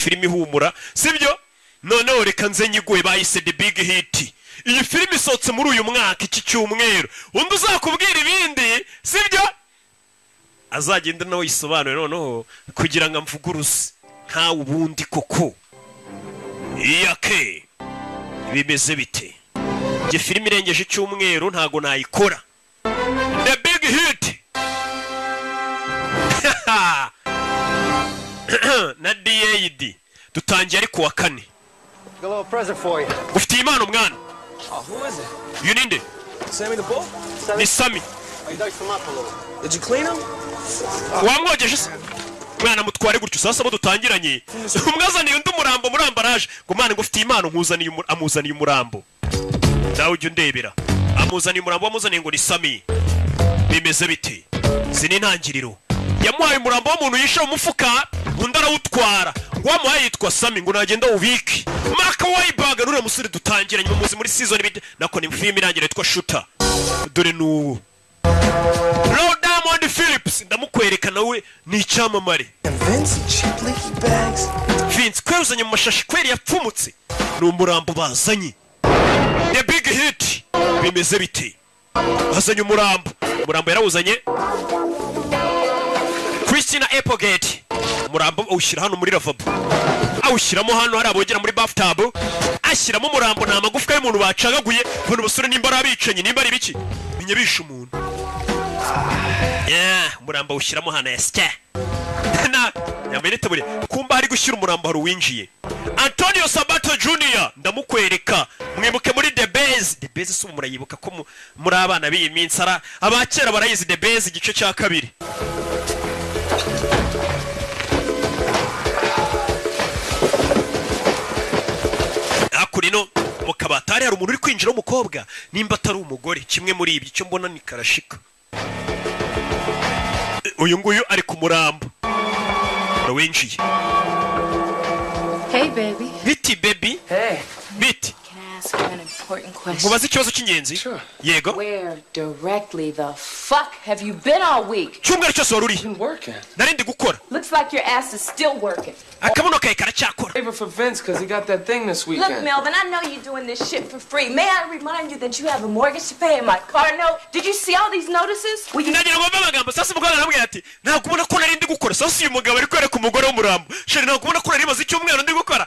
filimi ihumura sibyo noneho reka nze nyiguye bayise The Big Hit iyi filimi isohotse muri uyu mwaka iki cyumweru undi uzakubwira ibindi sibyo azagenda nawe yisobanure noneho kugira ngo amvuguruze nkawe ubundi koko iyake bimeze bite iyi filimi irengeje icyumweru ntago nayikora The Big Hit na DAD dutangiye ari kuwa kane ufite impano mwana you need it Sammy the bull? ni Sammy Did you clean him? wamwogeje se mwana mutware gutyo sasa bo dutangiranye umwazaniye undi murambo muri ambaraje ngo mwana ngo ufite impano nkuzaniye amuzaniye umurambo dawe ujye ndebera amuzaniye umurambo wamuzaniye ngo ni Sammy bimeze bite sini ntangiriro yamuhaye umurambo w'umuntu yisha umufuka undi arawutwara ngo wamuhaye yitwa Sammy ngo nagenda ubike Mark Wahlberg nure musore dutangiranye muzi muri season nako ni film irangira yitwa Shooter dore nuwo Diamond Phillips ndamukwereka nawe ni icyamamare Vince kwezanye mu mashashi kweri yapfumutse ni umurambo bazanye The Big Hit bimeze bite bazanye umurambo yarawuzanye Christina Applegate umurambo awushyira hano muri lavabo awushyiramo hano hari abogera muri bathtub ashyiramo umurambo nta magufwa y'umuntu bacagaguye bano basore nimba ari abicanyi nimba ari biki binyabisha umuntu umurambo awushyiramo hano yasya na yamenete buri kumba hari gushyira umurambo hari uwinjiye Antonio Sabato Jr ndamukwereka mwibuke muri The Base si murayibuka ko muri abana b'iyi minsi ara abakera barayizi The Base igice cya kabiri akurino mukabatari hari umuntu uri kwinjira w'umukobwa nimba atari umugore kimwe muri ibyo cyo mbona ni karashika uyu nguyu ari ku murambo winjiye Hey baby. Biti baby. Hey. Biti. Can I ask you an important question? Mubaze ikibazo cy'ingenzi. Sure. Yego. Where directly the fuck have you been all week? Cyumweru cyose wari uri. Been working. Narindi gukora. Looks like your ass is still working. Akabuno kawe karacyakora. Favor for Vince because he got that thing this weekend. Look, Melvin, I know you're doing this shit for free. May I remind you that you have a mortgage to pay and my car note? Did you see all these notices? Nagira ngo amagambo sasa umugabo aramubwira ati ntabwo ubona ko narindi gukora sasa uyu mugabo ari kwereka umugore w'umurambo sheri ntabwo ubona ko nari maze icyumweru ndi gukora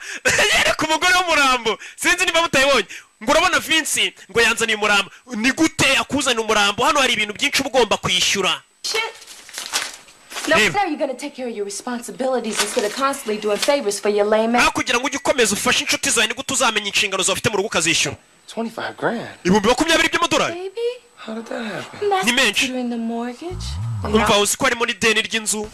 yereka umugore w'umurambo sinzi niba mutayibonye ngo urabona Vince ngo yanzaniye umurambo ni gute akuzana umurambo hano hari ibintu byinshi ugomba kwishyura No, sir, you're gonna take care of your responsibilities instead of constantly doing favors for your lame ass. kugira ngo ujye ukomeza ufashe inshuti zawe ni gute uzamenya inshingano zawe ufite mu rugo ukazishyura $25,000. ibihumbi 20 by'amadolari Baby? How did that happen? That's Ni menshi. considering the mortgage. umva uzi ko harimo n'ideni ry'inzu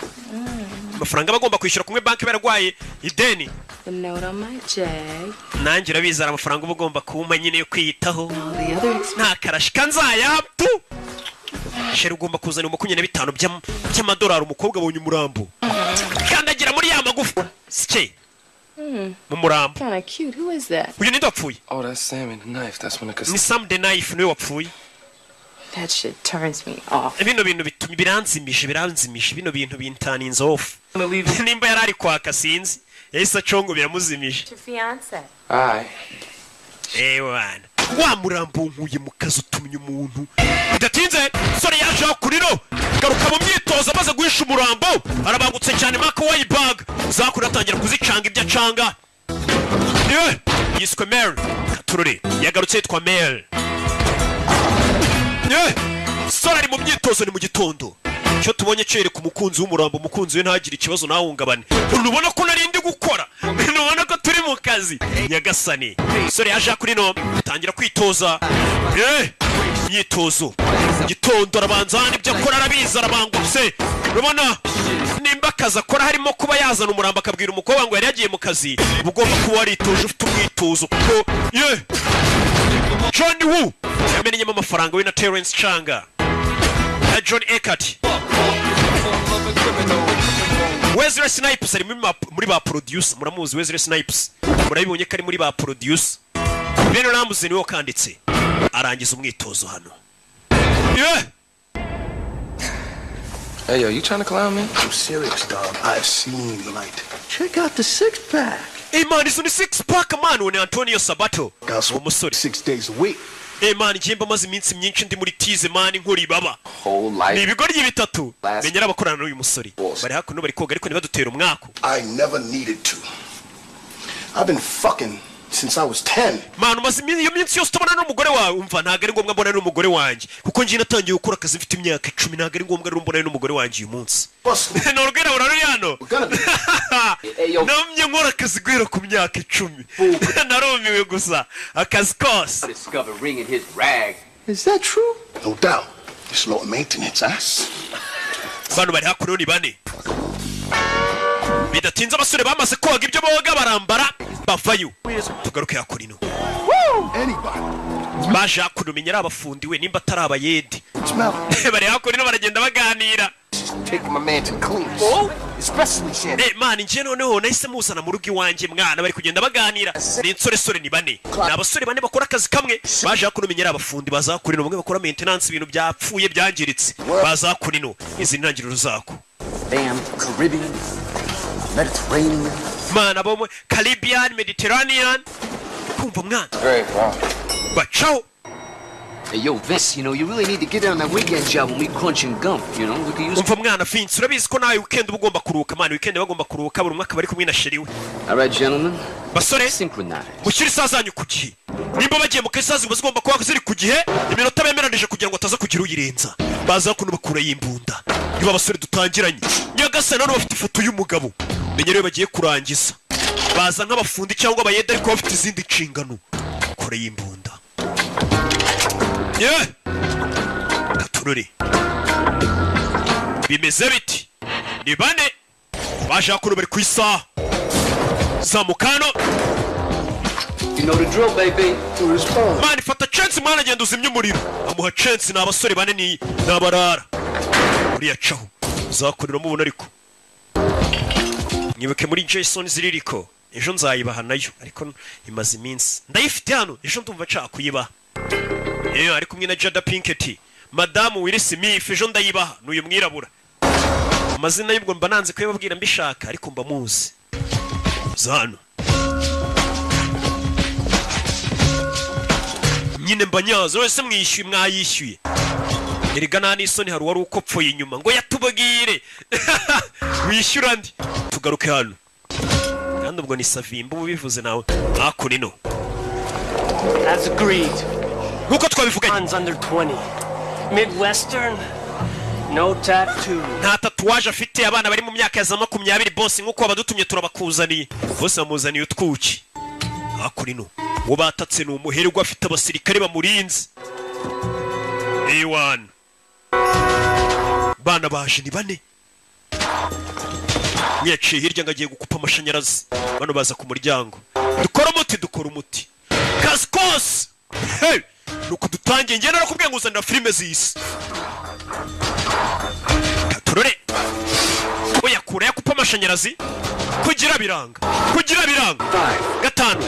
amafaranga bagomba kwishyura kumwe banki barwaye ideni The note on my jag. nanjye urabizara amafaranga uba ugomba kuma nyine yo kwiyitaho All the other expenses. nta karashika nzayapfu sheri ugomba kuzana 25 by'amadolari umukobwa abonye umurambo kandagira muri ya magufwa sike mu murambo Kinda cute. Who is that? uyu ninde wapfuye Oh, that's Sammy the knife. That's when the ni casino. Sam the Knife niwe wapfuye That shit turns me off. bino bintu bituma biranzimisha bino bintu bintaninze off I'm gonna leave you. nimba yarari kwaka sinzi yahise acongo biramuzimije Your fiance. Alright. wana wa murambo nkuye mu kazi utumye umuntu bidatinze sore yaje kuriro garuka mu myitozo amaze guhisha umurambo arabangutse cyane Mark Wahlberg zakura atangira kuzicanga ibyo acanga yiswe Mary Katurore yagarutse yitwa Mary sore ari mu myitozo ni mu gitondo cyo tubonye cyereka umukunzi w'umurambo umukunzi we ntagire ikibazo nahungabane unubona ko narindi gukora unubona ko turi mu kazi nyagasani sore yaje kuri no tangira kwitoza myitozo gitondo arabanza n'ibyo akora arabiza arabangutse urabona nimba akazi akora harimo kuba yazana umurambo akabwira umukobwa ngo yari yagiye mu kazi ugomba kuba waritoje ufite umwitozo kuko John Woo yamenyemo amafaranga we na Terence Changa na John Eckert Wesley Snipes ari muri ba producer muramuzi Wesley Snipes murabibonye ko ari muri ba producer bene namuze niwe kanditse arangiza umwitozo hano Hey, yo, you trying to clown me? I'm serious, dog. I've seen the light. Check out the six-pack. Hey man, izo ni six pack man ni Antonio Sabato. Umusore 6 days a week. Hey man, jemba maze iminsi myinshi ndi muri tize man nkuri baba. Whole life. Ni ibigori bitatu. Menyera abakorana n'uyu musore. Bari hakuno bari koga ariko nibadutera umwako. I never needed to. I've been fucking since I was 10. Man, maze iyo minsi yose tabana n'umugore wawe umva ntago ari ngombwa mbona n'umugore wanjye kuko ngiye natangiye gukora akazi mfite imyaka 10 ntago ari ngombwa mbona n'umugore wanjye uyu munsi. No rugera uraruyano. Namye nkora akazi guhera ku myaka 10. Narumiwe gusa akazi kose. Discover ring in his rag. Is that true? No doubt. It's low maintenance, ass. Bano bari hakuno ni bane. Bidatinze abasore bamaze koga ibyo boga barambara bavayo. Tugaruke yakurino. Anybody. Baje hakuno menyera abafundiwe nimba atari abayedi. Bari hakurino baragenda baganira. Take my man to clean. Oh, especially Shannon. Man, nje noneho nahise muzana mu rugo iwanjye mwana bari kugenda baganira. Ni insore ni bane. N'abasore bane bakora akazi kamwe. Baje hakuno menyera abafundi bazakurino bamwe bakora maintenance ibintu byapfuye byangiritse. Bazakurino izi ntangiriro zako. Damn Caribbean, Mediterranean. Man, abo Caribbean, Mediterranean. Kumva mwana. Great, bro. Bacho. Hey, yo, Vince, you know, you really need to get on that weekend job when we crunching gum, you know? We can use... Umva mwana Vince, urabizi ko nawe weekend uba ugomba kuruhuka man, weekend bagomba kuruhuka buri mwaka bari kumwe na sheri we. All right, gentlemen. Basore, synchronize. Mushyira isazanyu ku gihe. Nimba bagiye mu kasazi bazigomba kuba ziri ku gihe, iminota bemeranije kugira ngo ataza kugira uyirenza. Baza kuno bakura yimbunda. Niba abasore dutangiranye. Nyagasa none bafite ifoto y'umugabo. Menyerewe bagiye kurangiza. Baza nk'abafundi cyangwa abayede ariko bafite izindi nshingano. Kore yimbunda. Yeah. Katururi. Bimeze biti. Ni bane. Baje hakuno bari kwisa. Zamukano. You know the drill, baby. To respond. Man, fata chance mwana agenda uzimya umuriro. Amuha chance n'abasore bane ni nabarara. Uriya caho. Uzakurira mubona ariko. Nyibuke muri Jason ziririko. Ejo nzayibaha nayo ariko imaze iminsi. Ndayifite hano. Ejo ndumva nshaka kuyibaha. Ari kumwe na Jada Pinkett. Madamu Will Smith ejo ndayibaha n'uyu mwirabura. Amazina y'ubwo mba nanze kuyababwira mbishaka ariko mba muzi. Zano. Nyine mbanyazo wese mwishyuye mwayishyuye. Erigana n'isoni hari wari ukopfoye inyuma ngo yatubagire. Wishyura ndi. Tugaruke hano. Kandi ubwo ni Savimba ubivuze nawe. Hakunino. As agreed. Nkuko twabivuganye. Guns under 20. Midwestern. No tattoo. Nta tatuwaje afite abana bari mu myaka ya za 20 boss nkuko abadutumye turabakuzaniye. Bose bamuzaniye utwuki. Hakurino. Wo batatse no umuherwa afite abasirikare bamurinze. A1. Bana baje ni bane. Yaciye hirya ngagiye gukupa amashanyarazi. Bano baza ku muryango. Dukora umuti. Kaskos. Hey! Nuko dutangiye ngenda nakubwiye ngo uzanira filime zisi. Katurore. Oya kure yakupa amashanyarazi. Kugira biranga. Gatanu.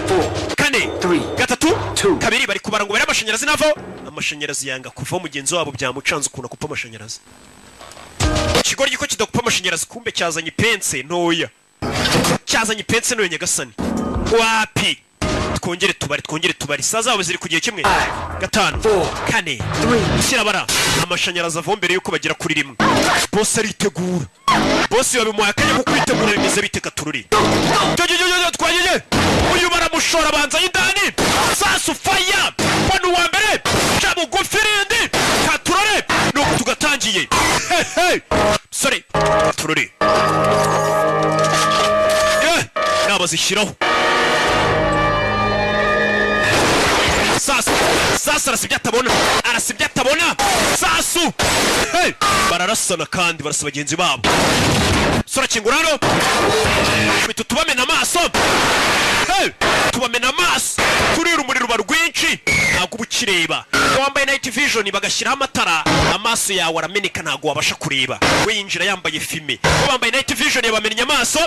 4. Gatatu. Kabiri bari kubara ngo bari amashanyarazi navo. Amashanyarazi yanga kuva mugenzi wabo byamucanze ukuna kupa amashanyarazi. Ikigoryi ko kidakupa amashanyarazi kumbe cyazanye pense ntoya. Cyazanye pense ntoya nyagasani. Wapi? Twongere tubari sazawe ziri kugiye kimwe. 5 4 kirabara amashanyarazi avombere yuko bagira kuri rimwe. Boss aritegura. Boss yabimuye akanya ko kwitegura bimeze bite Katururi. Twagiye. Uyu baramushora banza y'indani. Sasu fire. Bano wa mbere. Chabu gufirindi. Katururi. Nuko tugatangiye. Hey. Sorry. Katururi. Nabazishiraho. Sasa arasibye atabona Sasu hey bararasana kandi barasa bagenzi babo sora kingurano bitu tubamena amaso hey tubamena amaso turira umuriro barwinshi ntago ubukireba wambaye night vision bagashyiraho amatara amaso yawe arameneka ntago wabasha kureba we yinjira yambaye filme wambaye night vision yabamenya amaso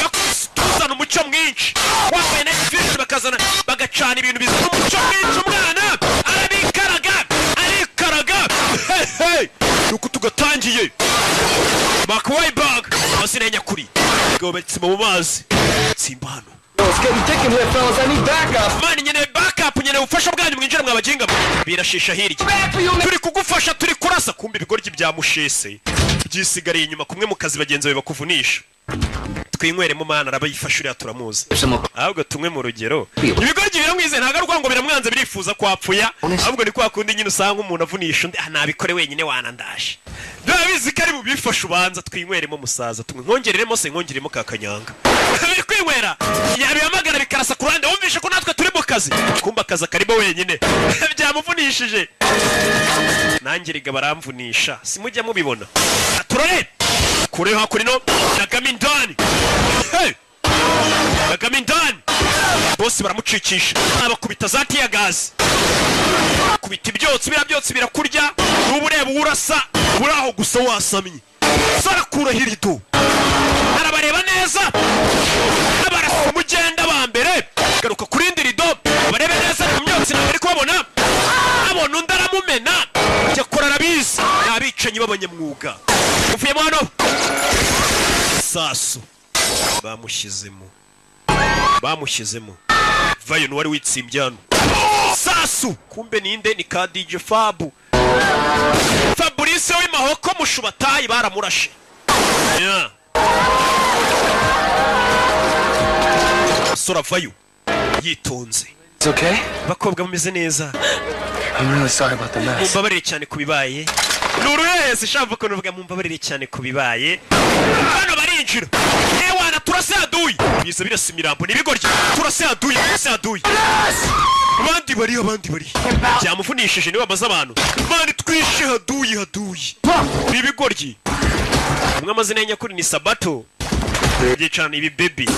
bakuzana umucyo mwinshi wambaye night vision bakazana bagacana ibintu bizana umucyo mwinshi umwana arabikaraga hey nuko tugatangiye Makwayibag asine nyakuri gobetsima mu mazi simba hano It's getting thick in here, fellas. I need backup. mani nyene backup nyene ufasha bwanyu mwinjira mwabaginga birashisha hirya turi kugufasha turi kurasa kumbe ibigoryi bya mushese byisigariye inyuma kumwe mu kazi bagenzi bawe bakuvunisha twinyweremo mana arabayifashurira turamuzi ahubwo tumwe mu rugero ibigoryi biramwize ntaga rwango biramwanze birifuza kwapfuya ahubwo ni kwa kundi nyine usanga umuntu avunisha undi nabikore wenyine wanandashe ndabizi kari bubifasha ubanza twinyweremo musaza tumwe nkongereremo se nkongeremo kakanyanga biri kwinywera yabihamagara bikarasa ku ruhande wumvishe ko natwe turi mu kazi kumba akazi karimo wenyine byamuvunishije nanjye riga baramvunisha simujya mubibona turore kure hakurino nagamindani nagamindani bose baramucikisha abakubita za tiya gazi kubita ibyotsi byotsi birakurya n'ubu ureba urasa uraho gusa wasamye sarakura hirido arabareba neza abarasa mugenda ba mbere garuka kuri indi rido barebe neza mu myotsi ntabwo ari kubabona abona undi aramumena cyakora arabizi n'abicanyi b'abanyamwuga uvuyemo hano sasu bamushyizemo vayo n'uwari witsimbye hano sasu kumbe ninde ni ka DJ Fabu Fabrice w'imahoko mushubatayi baramurashe sora vayo yitonze It's okay? bakobwa bameze neza I'm really sorry about the mess. mumbabarire cyane kubibaye nuruheze shava ko nuvuga mumbabarire cyane kubibaye hano barinjira ewana turase aduyi biza birasa imirambo nibigoryi turase aduyi abandi bari byamuvunishije niwe bamaze abantu mani twishe haduyi nibigoryi umwe amazina y'anyakuri ni Sabato byicana ibi baby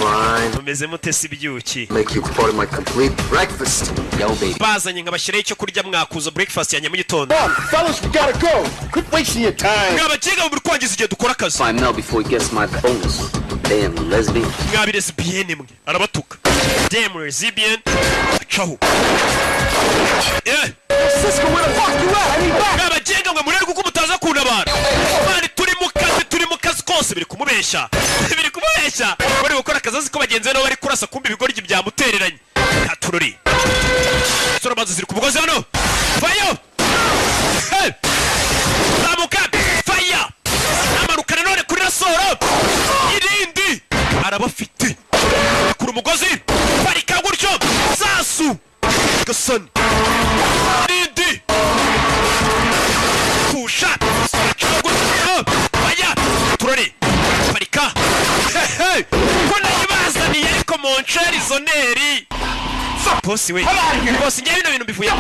mumeze mutese ibyuki Make you part of my complete breakfast. Yo, baby. bazanye nkabashyiraho icyo kurya mwakuza breakfast ya nyamugitondo Fellas, we gotta go. Quit wasting your time. mwabagenga mu kwangiza igihe dukora akazi Find Mel before he gets my bonus. Damn lesbian. mwabire lesbienne mwe arabatuka damn lesbian acaho Cisco, where the fuck you at? I need back. mwabagenga mwe murere kuko mutaza kuntabara mani turi mu kazi kose biri kumubeshya bari gukora akazi azi ko bagenzi be nabo bari kurasa kumbe ibigoryi byamutereranye ntatururi sora maze ziri ku mugozi hano vayo zamuka faya amarukana none kuri rasoro irindi arabafite kuri umugozi barika gutyo sasu gasani irindi pusha faya turore barika kona yibazaniye ariko moncheri zoneri bosi we bosi ngiye bino bintu bivuye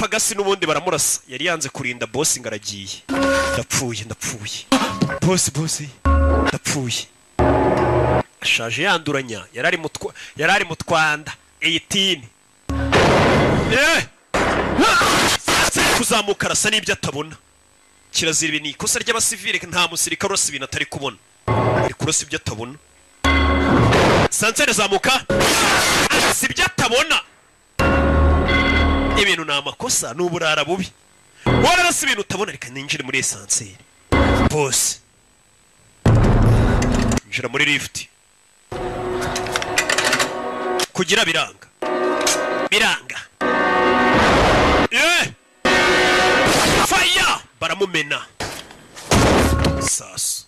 pagasi n'ubundi baramurasa yari yanze kurinda bosi ngaragiye ndapfuye bosi ndapfuye ashaje yanduranya yarari mu Twanda 18 kuzamuka arasa n'ibyo atabona kirazira ibi ni ikosa ry'abasivile nta musirikare urasa ibintu atari kubona ari kurasa ibyo atabona sansere zamuka si ibyo atabona ibintu ni amakosa n'uburara bubi wararasa ibintu utabona reka ninjire muri esanseri bose njira muri lift kugira biranga fire baramumena sasu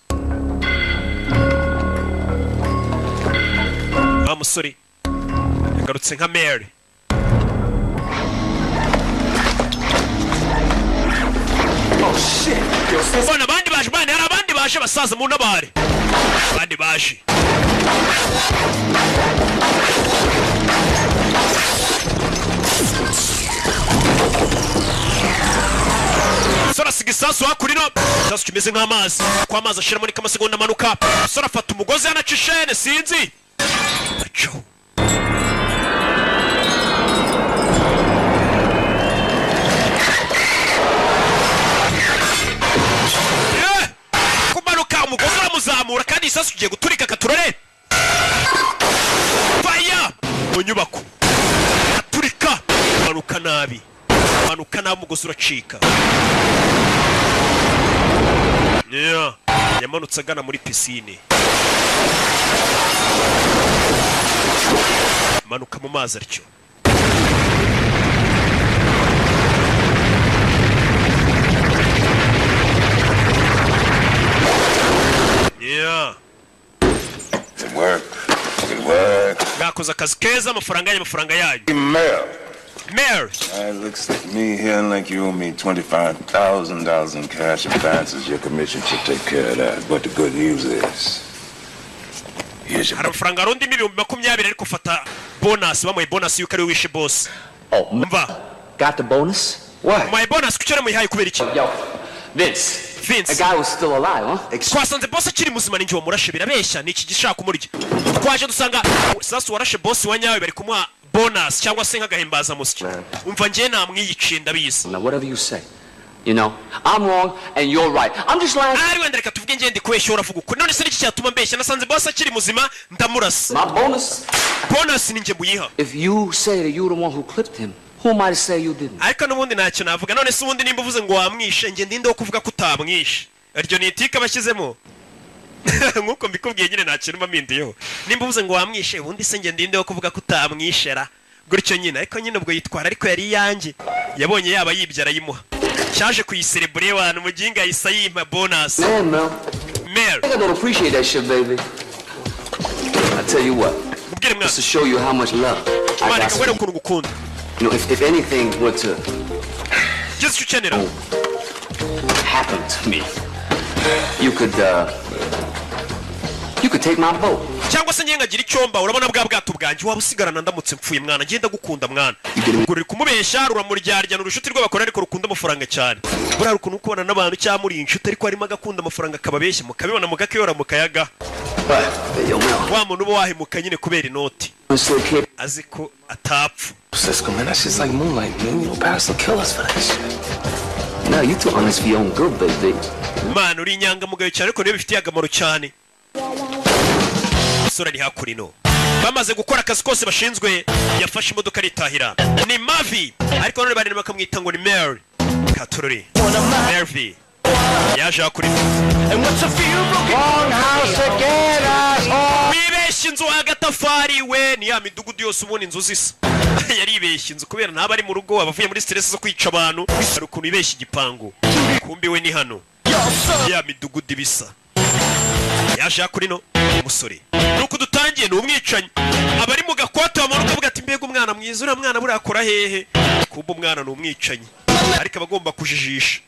wa musore yagarutse nka Mary bana abandi baje bana hari abandi baje basaza mu nabare abandi baje sora sigisasu hakurino sasu kimeze nk'amazi kwa amazi ashira muri kamasegonda amanuka sora afata umugozi yanacishene sinzi acho kumanuka umugozi uramuzamura kandi isasu kigiye guturika katurore fire mu nyubako aturika manuka nabi manuka nawe umugozi uracika. Yamanutse agana muri pisine. Manuka mu mazi atyo. Good work. Good work. Gakoze akazi keza, amafaranga yayo. Mayor. It looks like me here like you owe me $25,000 in cash advances. Your commission should take care of that. But the good news is, here's your... Amafaranga arundi miliyoni 20 ariko fata bonus, bamuye bonus yuko ari wishe boss. Oh, mva. Got the bonus? What? My bonus kucyora muyihaye kubera iki? Yo, Vince. The guy was still alive, huh? Twasanze boss akiri muzima ninjye wamurashe birabeshya niki gishaka umurya. Twaje dusanga sasa warashe boss wanyawe bari kumuha bonus cyangwa se nkagahimbaza musiki. Umva ngiye namwiyiciye ndabizi. Now whatever you say. You know, I'm wrong and you're right. I'm just lying. Ari wenda reka tuvuge ngiye ndi kweshya uravuga uko. None se niki cyatuma mbeshya nasanze boss akiri muzima ndamurasa. My bonus. Bonus ninjye buyiha. If you say that you're the one who clipped him, who am I to say you didn't? Ariko nubundi ntacyo navuga. None se ubundi nimba uvuze ngo wamwishe ngiye ndinde wo kuvuga ko utamwishe. Aryo ni itika bashyizemo. Nkuko mbikubwiye nyine ntacyo numa mindiyeho. Nimba uvuze ngo wamwishe ubundi se ngiye ndinde wo kuvuga ko utamwishera. Gutyo nyine ariko nyine ubwo yitwara ariko yari yanjye. Yabonye yaba yibyara yimuha. Cyaje kuyiserebure abantu muginga yisa yimpa bonus. Man, Mel. Mel. I don't appreciate that shit, baby. I tell you what. Just to show you how much love I got for you. You know, if anything were to just to channel happen to me, you could take my boat. Cyangwa se nyenga gira icyomba urabona bwa bwato bwanjye waba usigarana ndamutse mpfuye mwana ngenda gukunda mwana. Uri kumubeshya ruramuryaryana urushuti rw'abakora ariko rukunda amafaranga cyane. Bura rukuntu kubona n'abantu cyamuri inshuti ariko harimo agakunda amafaranga kababeshya mukabibona mugakeyora mukayaga. Wa muntu uba wahemuka nyine kubera inoti. Aziko atapfu. Cisco, man, that's just like moonlight, man. You know, Paris will kill us for that shit. No, you too honest for your own good, baby. Man, uri inyangamugayo cyane ariko niyo bifitiye akamaro cyane. Sura ni hakurino. Bamaze gukora akazi kose bashinzwe yafashe imodoka ritahira. Ni Mavi. Ariko none bari bakamwita ngo ni Mary. Katururi. Mary. Yaje hakurino. And what's a few broken house together? Wibeshye inzu agatafari we ni ya midugudu yose ubona inzu zisa. Yari ibeshye inzu kubera naba ari mu rugo abavuye muri stress zo kwica abantu. Ari ukuntu ibeshye igipangu. Kumbi we ni hano. Ya midugudu ibisa. Yaje hakurino umusore. Nuko dutangiye no umwicanyi. Abari mu gakwata bamanuka bavuga ati mbega umwana mwiza ura mwana burakora hehe. Kumba umwana no umwicanyi. Ariko abagomba kujijisha.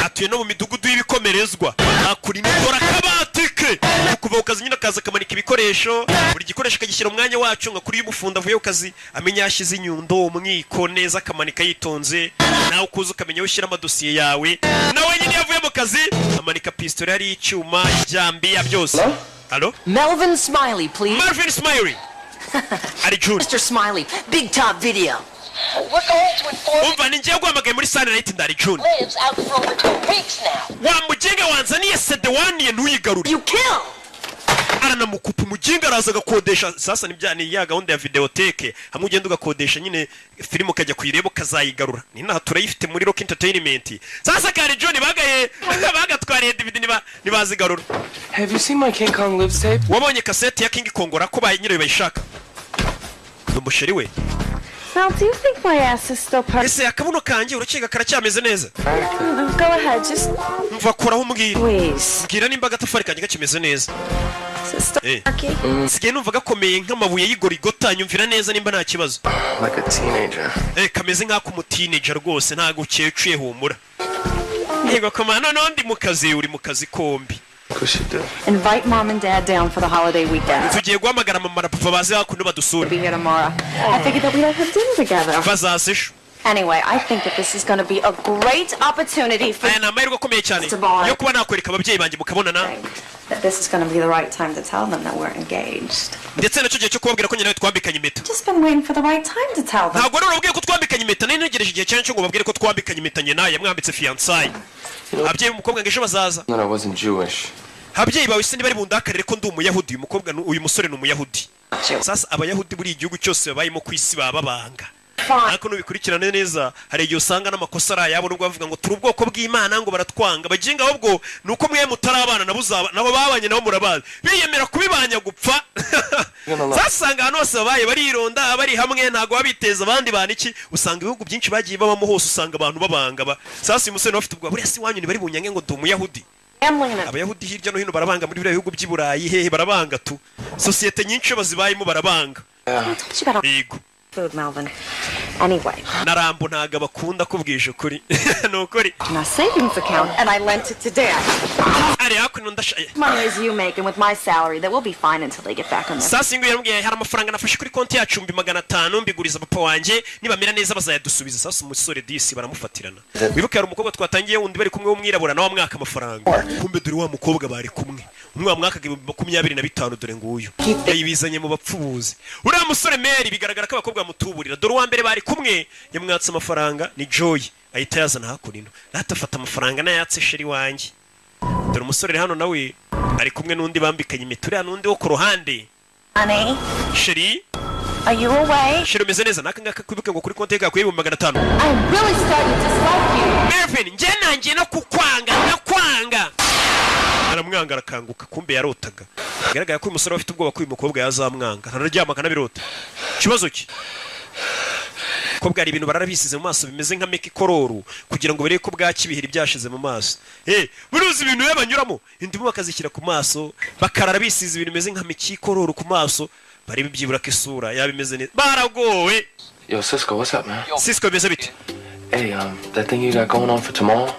Atuye no mu midugudu y'ibikomerezwa. Hakurino dora kabatike. Kuva ukazi nyina kaza kamanika ibikoresho. Buri gikoresho kagishyira umwanya wacu nka kuri y'umufunda avuye ukazi amenya yashize inyundo umwiko neza kamanika yitonze. Nawe ukuza ukamenya ushyira amadosiye yawe. Nawe nyine yavuye mu kazi amanika pistol yari icyuma ijambi ya byose. Hello? Melvin Smiley, please. Melvin Smiley. Ari June. Mr. Smiley, Big Top Video. We're going to inform Umva ninjye guhamagaye muri Sunlight ndari June. lives out for over 2 weeks now. Wa mugenga wanzaniye CD1 ntuyigarure. You kill. Aranamukupa umuginga araza gakodesha sasa nibyane ya gahunda ya videoteke hamwe ugenda ugakodesha nyine filmu kajya kuyireba kazayigarura ni naho turayifite muri Rock Entertainment sasa kari John bagatwariye DVD nibazigarura. Have you seen my King Kong lives tape? Wabonye cassette ya King Kong ko baye nyine bayishaka n'umusheri we. Now, do you think my ass is still part? Ese akabuno kanjye urakiga karacyameze neza. Go ahead, just. Mva koraho umbwira. Please. Mbwira nimba agatafari kanjye gakimeze neza. Sister. Sigiye numva gakomeye nk'amabuye y'igorigota nyumvira neza nimba nta kibazo. Like a teenager. Kameze nk'ako mu teenager rwose ntago ucyeciye humura. Yego komana nondi mu kazi uri mu kazi kombi. Invite mom and dad down for the holiday weekend. Tugiye guhamagara mama na papa baze hakuno badusura. Be here tomorrow. I figured that we'd have dinner together. Bazasisho. Anyway, I think that this is going to be a great opportunity for aya namahirwe akomeye cyane yo kuba nakwereka ababyeyi banjye mukabonana. That this is going to be the right time to tell them that we're engaged. Ndetse nacyo gihe cyo kubabwira ko nyine twambikanye impeta. Just been waiting for the right time to tell them. Ntabwo rero ubwiye ko twambikanye impeta ntegereje igihe cyane cyo ngo babwire ko twambikanye impeta nyine naye mwambitse fiancé. Ababyeyi umukobwa ngeje bazaza. No, I wasn't Jewish. Ababyeyi bawe se bari bundakarire ko ndi umuyahudi uyu mukobwa uyu musore ni umuyahudi. Sasa abayahudi buri igihugu cyose babayemo ku isi bababanga. ariko nubikurikirana neza hari igihe usanga n'amakosa ari ayabo nubwo bavuga ngo turi ubwoko bw'Imana ngo baratwanga baginga ahubwo nuko mwe mutarabana nabo babanye nabo murabazi biyemera kubibanya gupfa zasanga hano hose babaye barironda bari hamwe ntago babiteza abandi bana iki usanga ibihugu byinshi bagiye babamo hose usanga abantu babanga sasa umusore bafite ubwo buriya si wanyu ni bari bunyange ngo dumuyahudi abayahudi hirya no hino barabanga muri bihugu by'iburayi hehe barabanga tu societe nyinshi bazibayemo barabanga yego food, Melvin. Anyway. Narambo ntaga bakunda kubwisha kuri. Nukuri. My savings account and I lent it to Dad. Ari hakuno ndashaye. Money as you make and with my salary that will be fine until they get back on this. Sasa ingo yambwiye hari amafaranga nafashe kuri konti yacu 500 mbiguriza papa wanje nibamira neza bazayadusubiza sasa umusore disi baramufatirana. Wibuke hari umukobwa twatangiye wundi bari kumwe w'umwirabura nawe mwaka amafaranga. Kumbe dore wa mukobwa bari kumwe. Umwe mwaka 25 dore nguyu. Yibizanye mu bapfubuzi. Uriya musore Mary bigaragara ko abakobwa mutuburira dore wa mbere bari kumwe yamwatse amafaranga ni Joy ahita yazana hakurino natafata amafaranga nayatse sheri wanje dore umusore hano nawe ari kumwe nundi bambikanye imitura nundi wo ku ruhande Honey sheri are you away sheri meze neza nakanga kwibuke ngo kuri konti yawe 500 I'm really starting to dislike you Mervin nje nanjye no kukwanga aramwanga arakanguka kumbe yarotaga bigaragara ko umusore afite ubwoba ko uyu mukobwa yazamwanga hararyama kanabirota kibazo ki ko bwari ibintu bararabisize mu maso bimeze nka meki kororo kugira ngo bareke ko bwakibihira byashize mu maso buruzi ibintu yabanyuramo indimu bakazishyira ku maso bakarara bisize ibintu bimeze nka meki kororo ku maso bari bibyibura ko isura yabimeze neza baragowe Yo Cisco, what's up man? Cisco beze bite Hey, that thing you got going on for tomorrow?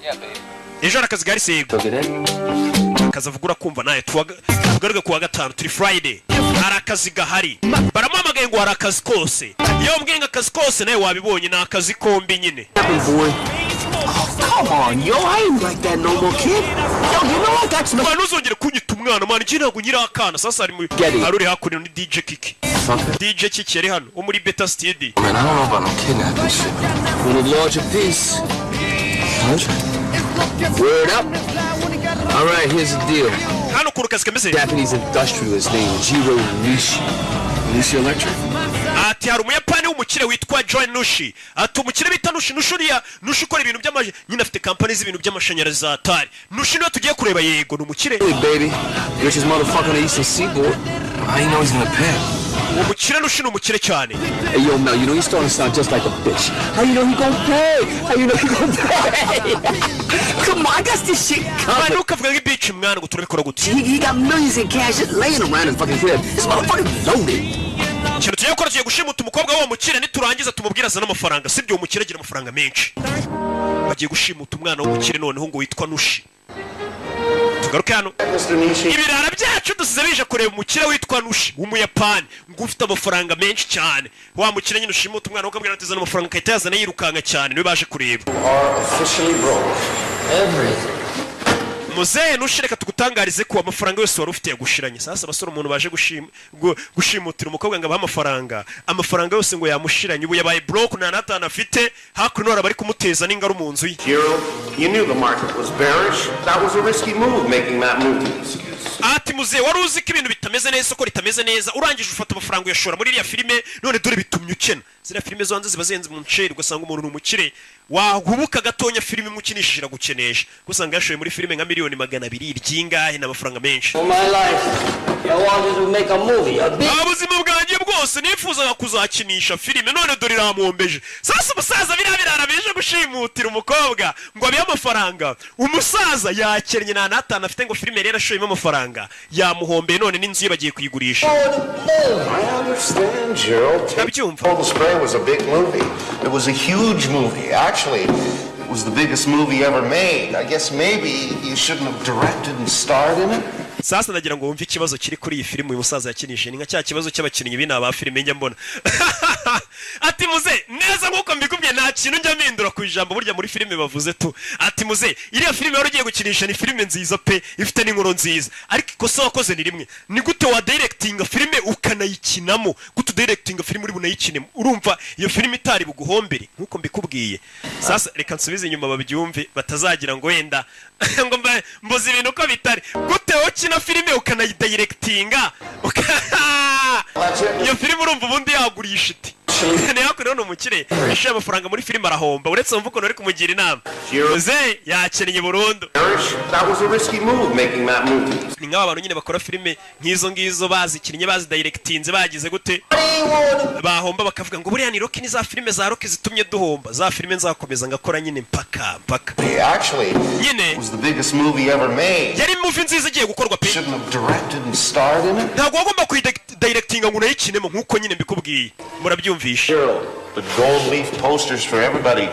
ejo arakazi gari sego kazavugura kumva naye tugaruka kuwa gatanu turi Friday arakazi gahari baramamagaye ngo arakazi kose iyo mbwenga akazi kose naye wabibonye na akazi kombi nyine Come on, yo, I ain't like that no more, kid. Yo, you know I got some. Man, uzongera kunyita umwana man, njye ntago nyira akana sasa ari hakurino ni DJ Kiki. DJ Kiki yari hano wo muri Beta Studio. Man, I don't know about no kidnapping shit. We need larger piece. Word up. All right, here's the deal. Hano kurukazi kameze. Japanese industrialist named Jiro Nishi. Nishi Electric. Ati hari umuyapani w'umukire witwa Joy Nushi. Ati umukire bita Nushi Nushuriya Nushi ukora ibintu by'amaje nyine afite company z'ibintu by'amashanyarazi za Atari. Nushi no tugiye kureba yego n'umukire. Hey baby, richest motherfucker on the Eastern Seaboard. I know he's gonna pay. Umukire Nushi n'umukire cyane. Hey yo Mel, you know he's starting to sound just like a bitch. How you know he gonna pay? How you know he gonna pay? Come on, I got this shit covered. Man, ukavuga nk'ibitch mwana ngo turabikora gute. He got millions in cash just laying around his fucking crib. This motherfucker loaded. Kintu tugiye gukora tugiye gushimuta umukobwa w'uwo mukire niturangiza tumubwiraza n'amafaranga sibyo umukire agira amafaranga menshi bagiye gushimuta umwana w'umukire noneho ngo witwa Nushi tugaruke hano ibirara byacu dusize bije kureba umukire witwa Nushi w'umuyapani ngo ufite amafaranga menshi cyane wa mukire nyine ushimuta umwana ukabwira ati zana amafaranga kayita yazana yirukanga cyane niwe baje kureba Muze nushireka tugutangarize ko amafaranga yose wari ufite yagushiranye sasa abasore umuntu baje gushimutira umukobwa ngo abaha amafaranga yose ngo yamushiranye ubu yabaye broke na natana afite hakuno bari kumuteza n'ingaro mu nzu ye You knew the market was bearish. That was a risky move making that move. Ati muze wari uzi ko ibintu bitameze neza ko ritameze neza urangije ufata amafaranga yashora muri iriya filime none dore bitumye ukena zira filime zonze zibazenze mu nceri ugasanga umuntu n'umukire wahubuka gatonya filime mukinishira gukenesha gusanga yashoye muri filime nka miliyoni 200 ryingahe n'amafaranga menshi My life. I wanted to make a movie. A big ubuzima bwanjye bwose nifuzaga kuzakinisha filime none dore iramwombeje sasa umusaza birabirara bije gushimutira umukobwa ngo abiye amafaranga umusaza yakennye na natana afite ngo filime rero ashoyemo amafaranga yamuhombeye none n'inzu ye bagiye kuyigurisha I understand, Gerald. Cold Spray was a big movie. It was a huge movie. Actually, it was the biggest movie ever made. I guess maybe you shouldn't have directed and starred in it. Sasa ndagira ngo wumve ikibazo kiri kuri iyi filime uyu musaza yakinishije ni nka cya kibazo cy'abakinnyi bina ba filime njya mbona ati muze neza nkuko mbikubye nta kintu njya mpindura ku ijambo burya muri filime bavuze tu ati muze iriya filime wari ugiye gukinisha ni filime nziza pe ifite n'inkuru nziza ariko ikosa wakoze ni rimwe ni gute wa directinga filime ukanayikinamo gute directinga filime uri bunayikinemo urumva iyo filime itari buguhombere nkuko mbikubwiye sasa reka nsubize inyuma babyumve batazagira ngo wenda ngo mbuze ibintu ko bitari gute ukina filime ukanayidirectinga iyo filime urumva ubundi yagurisha iti niyo kuri no umukire yishyuye amafaranga muri filime arahomba uretse wumva ukuntu ari kumugira inama muzehe yakennye burundu. That was a risky move making that movie. Ni nk'aba bantu nyine bakora filime nk'izo ngizo bazikinnye bazidirectinze bagize gute bahomba bakavuga ngo buriya ni Rocky ni za filime za Rocky zitumye duhomba za filime nzakomeza ngakora nyine mpaka Actually, it was the biggest movie ever made. yari movie nziza igiye gukorwa pe Shouldn't have directed and starred in it. ntabwo wagomba kuyidirectinga ngo unayikinemo nk'uko nyine mbikubwiye murabyumvisha. The gold leaf posters for everybody.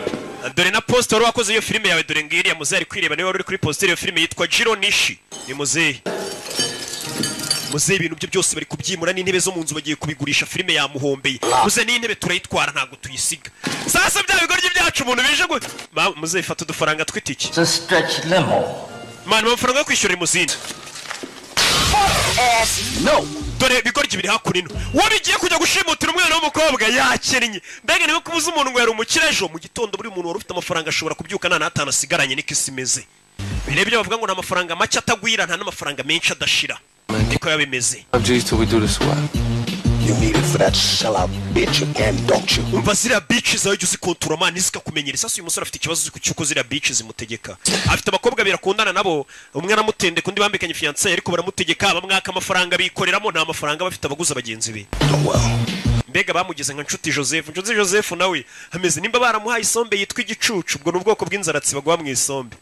Dore na poster wari wakoze iyo filime yawe dore ngiriya muzehe ari kwireba niwe wari uri kuri poster iyo filime yitwa Jiro Nishi ni muzehe ibintu byo byose bari kubyimura n'intebe zo mu nzu bagiye kubigurisha filime yamuhombeye muzehe n'intebe turayitwara ntabwo tuyisiga sasa bya bigoryi byacu umuntu bije ngo muzehe fata udufaranga tw'itiki amafaranga yo kwishyura imuzindi no dore bigoryi biri hakuno uwo bigiye kujya gushimutira umwana w'umukobwa yakennye mbega niwe kubuza umuntu ngo yari umukire ejo mu gitondo buri muntu wari ufite amafaranga ashobora kubyuka nta n'atanu asigaranye niko isi imeze birebye bavuga ngo ni amafaranga make atagwira nta n'amafaranga menshi adashira niko yabimeze. You need it for that sellout bitch again, don't you? Umva ziriya bitch zawe jya uzikontura mani zikakumenyera sasa uyu musore afite ikibazo cy'uko ziriya bitch zimutegeka afite abakobwa birakundana nabo umwe aramutende kundi bambikanye fiancé ariko baramutegeka bamwaka amafaranga bikoreramo nta mafaranga bafite abaguza abagenzi be mbega bamugeze nka nshuti Joseph nawe ameze nimba baramuhaye isombe yitwa igicucu ubwo n'ubwoko bw'inzaratsi bagwa mu isombe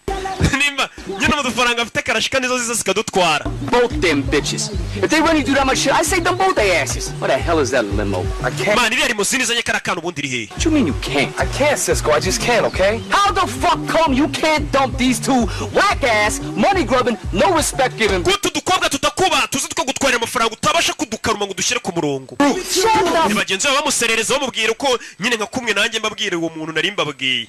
nimba nyine amafaranga afite karashika nizo ziza zikadutwara. Both them bitches. If they really do that much shit, I say them both their asses. What the hell is that limo? I can't. Man, ibi ari musini zanye karakano ubundi iri he? What you mean you can't? I can't, Cisco. I just can't, okay? How the fuck come you can't dump these two whack ass, money grubbing, no respect giving? Kutu dukobwa tutakuba tuzi tukagutwara amafaranga utabasha kudukaruma ngo dushyire ku murongo. Bagenzi baba bamuserereza bamubwira uko nyine nka kumwe nanjye mbabwire uwo muntu nari mbabwiye.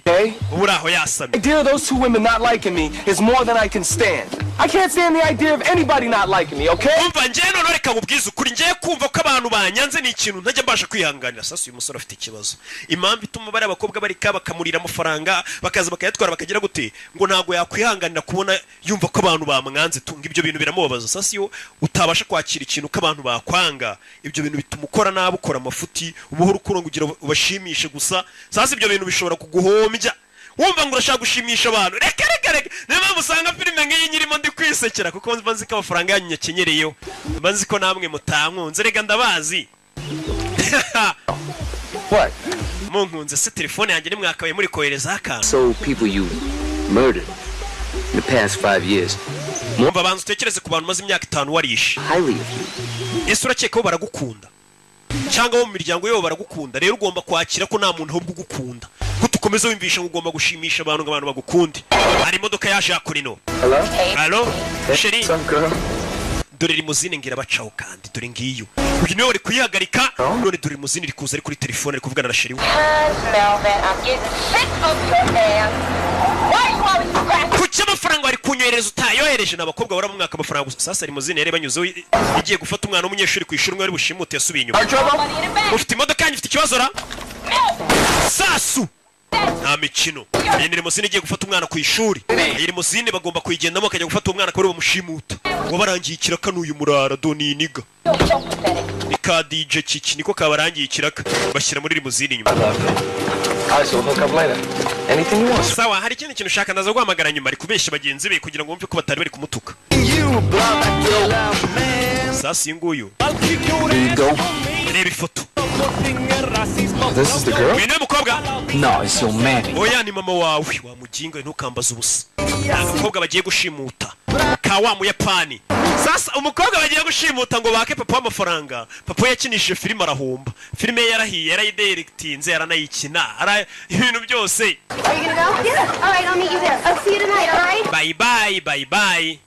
Ubu raho yasamye. The idea of those two women not liking me is more than I can stand. I can't stand the idea of anybody not liking me, okay? Umva nje none reka mubwize ukuri nje kumva ko abantu banyanze ni ikintu ntajya mbasha kwihanganira sasa uyu musore afite ikibazo. Impamvu ituma bari abakobwa bari bakamurira amafaranga bakaza bakayatwara bakagira gute ngo ntago yakwihanganira kubona yumva ko abantu bamwanze tunga ibyo bintu biramubabaza sasa iyo utabasha kwakira ikintu ko abantu bakwanga ibyo bintu bituma ukora nabi ukora amafuti ubuhoro ukurongo ugira ubashimishe gusa sasa ibyo bintu bishobora kuguhombya wumva ngo urashaka gushimisha abantu reka niba musanga filime nk'iyi nyirimo ndi kwisekera kuko mba nzi ko amafaranga yanyu nyakenyereyeho mba nzi ko namwe mutankunze reka ndabazi. What? Munkunze se telefone yanjye nimwakabaye muri kohereza akantu. So people you murdered in the past 5 years. Mumva bantu utekereze ku bantu maze imyaka 5 warishe. Highly of you. Ese urakeka ko baragukunda cyangwa bo mu miryango yabo baragukunda rero ugomba kwakira ko nta muntu ahubwo ugukunda ko tukomeza wimvisha ngo ugomba gushimisha abantu ngo abantu bagukunde. Hari imodoka yaje akurino. Hello Sheri dore limuzine ngira bacaho kandi dore ngiyo uyu niwe wari kuyihagarika none dore limuzine iri kuza ari kuri telefone ari kuvugana na Sheri. Kuki amafaranga wari kunyohereza utayohereje n'abakobwa baramwaka amafaranga sasa limuzine yari banyuzeho igiye gufata umwana w'umunyeshuri ku ishuri umwe ari bushimute yasubiye inyuma. Ufite imodoka yanyu ifite ikibazo ra sasu nta mikino iyi ni limuzine igiye gufata umwana ku ishuri iyi limuzine bagomba kuyigendamo akajya gufata umwana akaba ari bamushimuta ngo barangiye ikiraka n'uyu murara doni niga ni ka DJ Kiki niko kabarangiye ikiraka bashyira muri limuzine inyuma. Sawa hari ikindi kintu ushaka ndaza guhamagara nyuma ari kubeshya bagenzi be kugira ngo bumve ko batari bari kumutuka. Sasa inguyu reba ifoto. This is the girl? Wino mukobwa? No, it's your man. Oya ni mama wawe wamuginga ntukambaza ubusa. Abakobwa bagiye gushimuta ka wa mu Yapani. Sasa umukobwa bagiye gushimuta ngo bake papa amafaranga. Papa yakinishije filime arahomba. Filime yarahiye yarayidirectinze yaranayikina. Ara ibintu byose. Are you gonna go? Yeah. All right, I'll meet you there. I'll see you tonight, all right? Bye bye.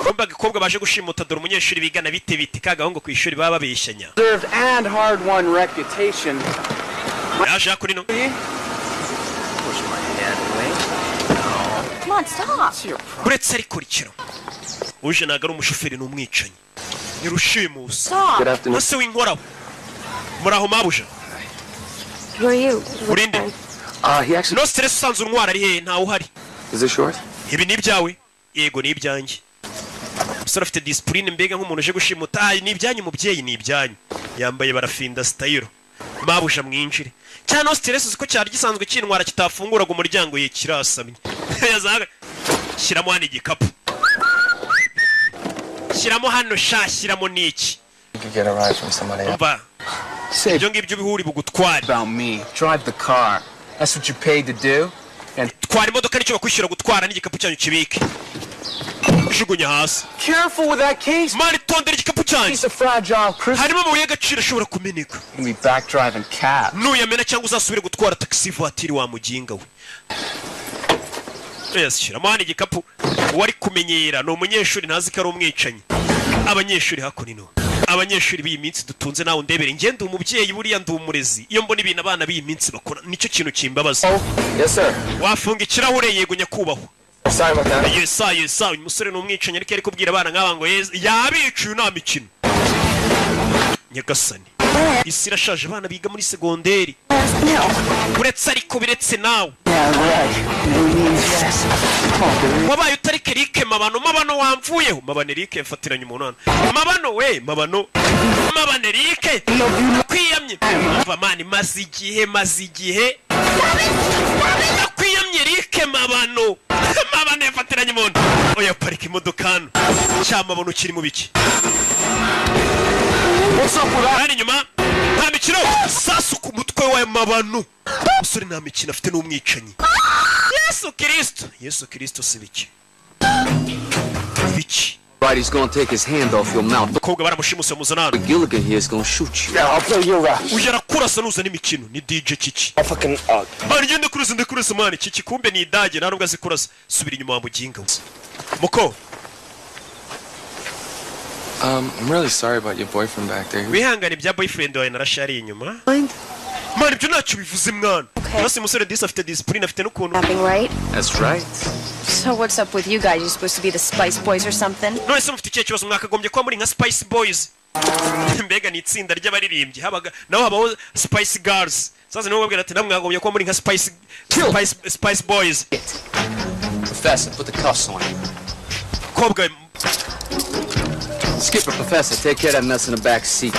Kumba gikobwa baje gushimuta dore umunyeshuri bigana bite kagahongo ku ishuri baba babeshyanya. Served and hard won reputation. Yaje akurino. Come on, stop. Uretse ari kurikira. Uje nagara umushoferi n'umwicanyi. Ni rushimusa. Stop. Nose w'inkoraho. Muraho mabuja. Who are you? Urinde. He actually. No stress sanzu ntwara ari he ntawe uhari. Is it short? Ibi ni ibyawe. Yego ni ibyanjye. Musore afite discipline mbega nk'umuntu uje gushimuta ni ibyanyu mubyeyi ni ibyanyu. Yambaye barafinda style. mabuja mwinjire cyane stress ziko cyari gisanzwe kinwara kitafunguraga umuryango ye kirasamye yazaga shiramo hano igikapu shiramo hano shashiramo niki get a ride from somebody else. Ibyo ngibyo bihuri bugutwara about me. Drive the car. That's what you paid to do. And twara imodoka nicyo bakwishyura gutwara n'igikapu cyanyu kibike. Jugunya hasi. Careful with that case. Mari tondera igikapu cyanyu. It's a fragile crystal. Harimo amabuye y'agaciro ashobora kumeneka. We back driving cab. Nuyamena cyangwa uzasubire gutwara taxi voiture wa muginga we. Yes, shiramo hano igikapu. Wari kumenyera no umunyeshuri ntazi ko ari umwicanyi. Abanyeshuri hakunino. Abanyeshuri b'iyi minsi dutunze nawe ndebere ngende umubyeyi buriya ndumurezi iyo mbona ibintu abana b'iyi minsi bakora nicyo kintu kimbabaza. Yes sir. Wafunga ikirahure yego nyakubahwa. Sorry about that. Yes umusore n'umwicanyi ariko ari kubwira abana nk'aba ngo yabicuye nta mikino. Nyagasani. Isi irashaje abana biga muri segonderi. Uretse ariko biretse nawe. Wabaye utari Kerike mabano wamvuyeho mabane Erike mfatiranye umunana mabano we mabane Erike kwiyamye umva mani mazi igihe kwiyamye Erike mabane mfatiranye umuntu oya parika imodoka hano cyamabano kiri mu biki hano inyuma nta mikino sasu ku mutwe wa mabano umusore nta mikino afite n'umwicanyi Yesu Kristo sibiki. Biki. He's gonna take his hand off your mouth. Koga baramushimuse muzanana. Gilligan here is gonna shoot you. Yeah, I'll play your rap. Ujara kurasa nuza n'imikino ni DJ Chichi. Fucking Mani ngende kurasa mani Chichi kumbe ni idage nta nubwo azikurasa subira inyuma wa muginga. Muko. I'm really sorry about your boyfriend back there. Wihangane bya boyfriend wawe narashari inyuma. Mani byo ntacyo bivuze mwana. Nasi musore disi afite discipline afite n'ukuntu. Nothing right? That's right. So what's up with you guys? You supposed to be the Spice Boys or something? No, ese mufite ikibazo mwakagombye kuba muri nka Spice Boys. Mbega ni itsinda ry'abaririmbyi habaga naho habaho Spice Girls. Sasa niho babwira ati namwe mwagombye kuba muri nka Spice Boys. Professor, put the cuffs on him. Kobwa Skipper, Professor, take care of that mess in the back seat.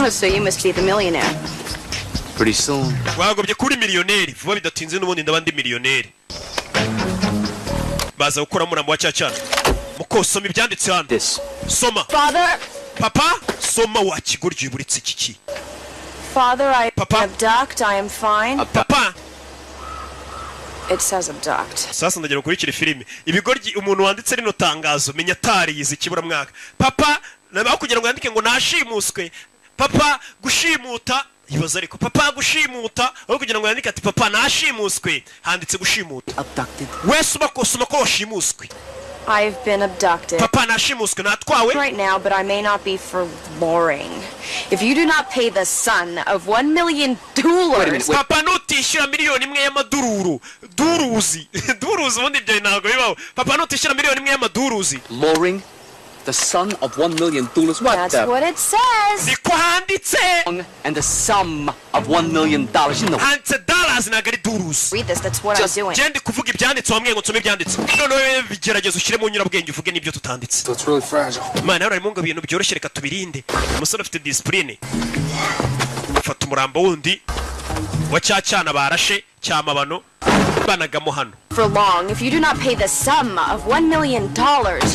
So you must be the millionaire. Pretty soon. Wagobye kuri miliyoneri vuba bidatinze n'ubundi ndabandi miliyoneri. Baza gukora murambo wa cyacana. Mukosoma ibyanditse hano. Soma. Father. Papa, soma wa kiguryo buritse kiki. Father, I abduct. I am fine. Papa. It says abduct. Sasa ndagera kurikira filime. Ibigoryi umuntu wanditse rino tangazo menya tariyize kibura mwaka. Papa, nabaho kugira ngo yandike ngo nashimuswe. Papa gushimuta ibaza ariko papa gushimuta aho kugira ngo yandike ati papa nashimuswe handitse gushimuta. Abducted. Wese ubakosoma ko washimuswe. I've been abducted. Papa nashimuswe natwawe. Right now, but I may not be for boring. If you do not pay the son of $1 million. Papa nutishyura miliyoni imwe y'amadururu. Duruzi ubundi ibyo ntago bibaho. Papa nutishyura miliyoni imwe y'amaduruzi. Luring the son of $1 million. What? That's what it says. Niko handitse. And the sum of $1 million. You know. Handitse dollars nagari duruzi. Read this. That's what I'm doing. Gende kuvuga ibyanditse wamwe ngo nsome ibyanditse. None bigerageza ushyire mu nyurabwenge uvuge n'ibyo tutanditse. So it's really fragile. Mana yari mu ngo bintu byoroshye reka tubirinde. Umusore afite discipline. Fata umurambo wundi wa cyacana barashe cyamabano banagamo hano. For long, if you do not pay the sum of $1 million,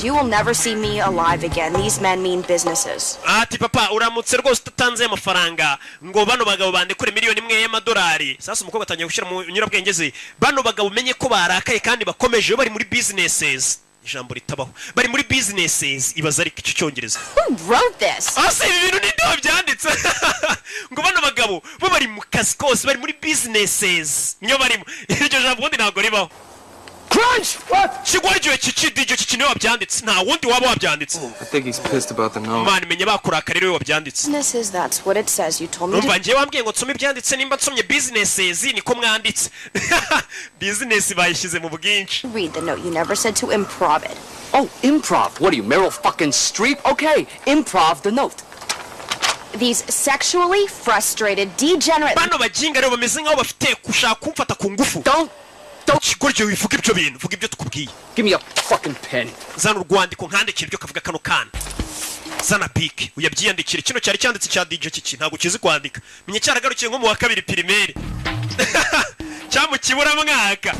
you will never see me alive again. These men mean businesses. Ati papa uramutse rwose utatanze amafaranga ngo bano bagabo bandekure miliyoni imwe y'amadolari. Sasa umukobwa atangiye gushyira mu nyurabwenge ze. Bano bagabo menye ko barakaye kandi bakomeje bari muri businesses. Ijambo ritabaho. Bari muri businesses ibaza ariko icyo cyongereza. Who wrote this? Ase ibi bintu ninde byanditse? Ngo bano bagabo bo bari mu kazi kose bari muri businesses. Nyo barimo. Iryo jambo ubundi ntago ribaho. Crunch! What? Kigwaryo kiki niwe wabyanditse. Nta wundi waba wabyanditse. I think he's pissed about the note. Man menye bakurakara rero wabyanditse. Businesses, that's what it says. You told me to... Ngiye wambwiye ngo nsome ibyanditse nimba nsomye businesses niko mwanditse. Business bayishyize mu bwinshi. Read the note. You never said to improv it. Oh, improv. What are you, Meryl fucking Streep? Okay, improv the note. These sexually frustrated, degenerate... Bano bajinga rero bameze nkaho bafite kushaka kumfata ku ngufu. Don't kigoryo wivuga ibyo bintu, vuga ibyo tukubwiye. Give me a fucking pen. Zana urwandiko nkandikira ibyo kavuga kano kana. zana piki uyabyiyandikire kino cyari cyanditse cya DJ kiki ntago kizi kwandika menye cyaragarukiye nko mu wa kabiri primaire cyamukibura mwaka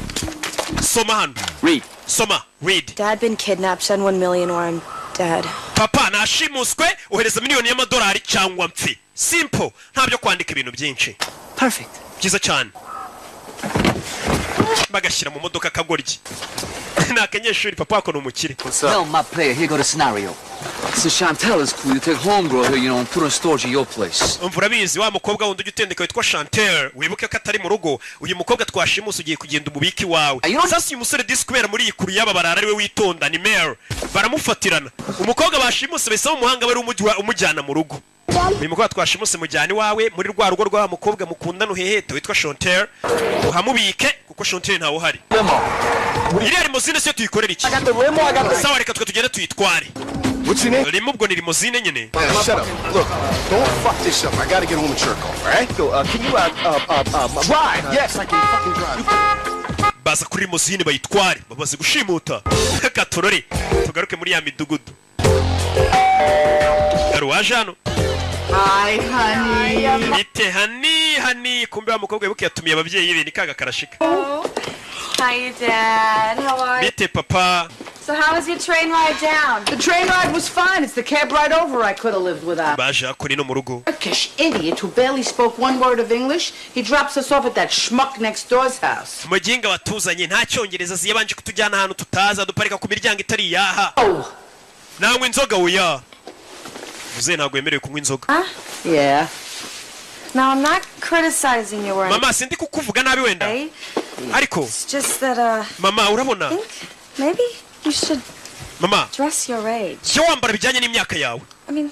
soma hano read soma read Dad been kidnapped send 1 million or I'm dead papa nashimuswe ohereza miliyoni y'amadolari cyangwa mpfi simple ntabyo kwandika ibintu byinshi perfect byiza cyane bagashyira mu modoka kagoryi nakanyeshuri papa wako numukire Well, my player, here go the scenario. So Chantel is cool. You take homegirl here, you know, and put her in storage at your place. umvura bizi wa mukobwa wundi ugitendeka witwa Chantel wibuke ko atari mu rugo uyu mukobwa twashimusa ugiye kugenda umubiki wawe sasa uyu musore disi kubera muri iyi kuru yaba barara ari we witonda ni Mary baramufatirana umukobwa bashimuse bisaba umuhanga bari umujyana mu rugo uyu mukobwa twashimuse mujyani wawe muri rwa rugo rwa mukobwa mukundana uheheta witwa Chantel uhamubike kuko Chantel ntawe uhari iriya limozine se tuyikorera iki sawa reka twe tugende tuyitware What's your name? Ubwo ni limozine nyene. Shut up. Look, don't fuck this up. I gotta get home and jerk off, all right? Yo, can you ride? Yes, I can fucking drive. Baza kuri limozine bayitware, babaze gushimuta. Katorore, tugaruke muri ya midugudu. Garuwaje hano. Hi, honey. Ite hani, kumbe wa mukobwa yibuke yatumiye ababyeyi be nikaga karashika. Hi, Dad. How are you? Bite papa. So how was your train ride down? The train ride was fine. It's the cab ride over I could have lived without. Baje akuri no mu rugo. Turkish idiot who barely spoke one word of English. He drops us off at that schmuck next door's house. Muginga watuzanye nta cyongereza ziyabanje kutujyana ahantu tutaza duparika ku miryango itari yaha. Nangwe inzoga uya. Uze ntago yemerewe kunywa inzoga. Yeah. Now I'm not criticizing you or Mama sindi kukuvuga nabi wenda. Ariko it's just that Mama urabona? Maybe you should Mama dress your age. Cyo wambara bijyanye n'imyaka yawe. I mean,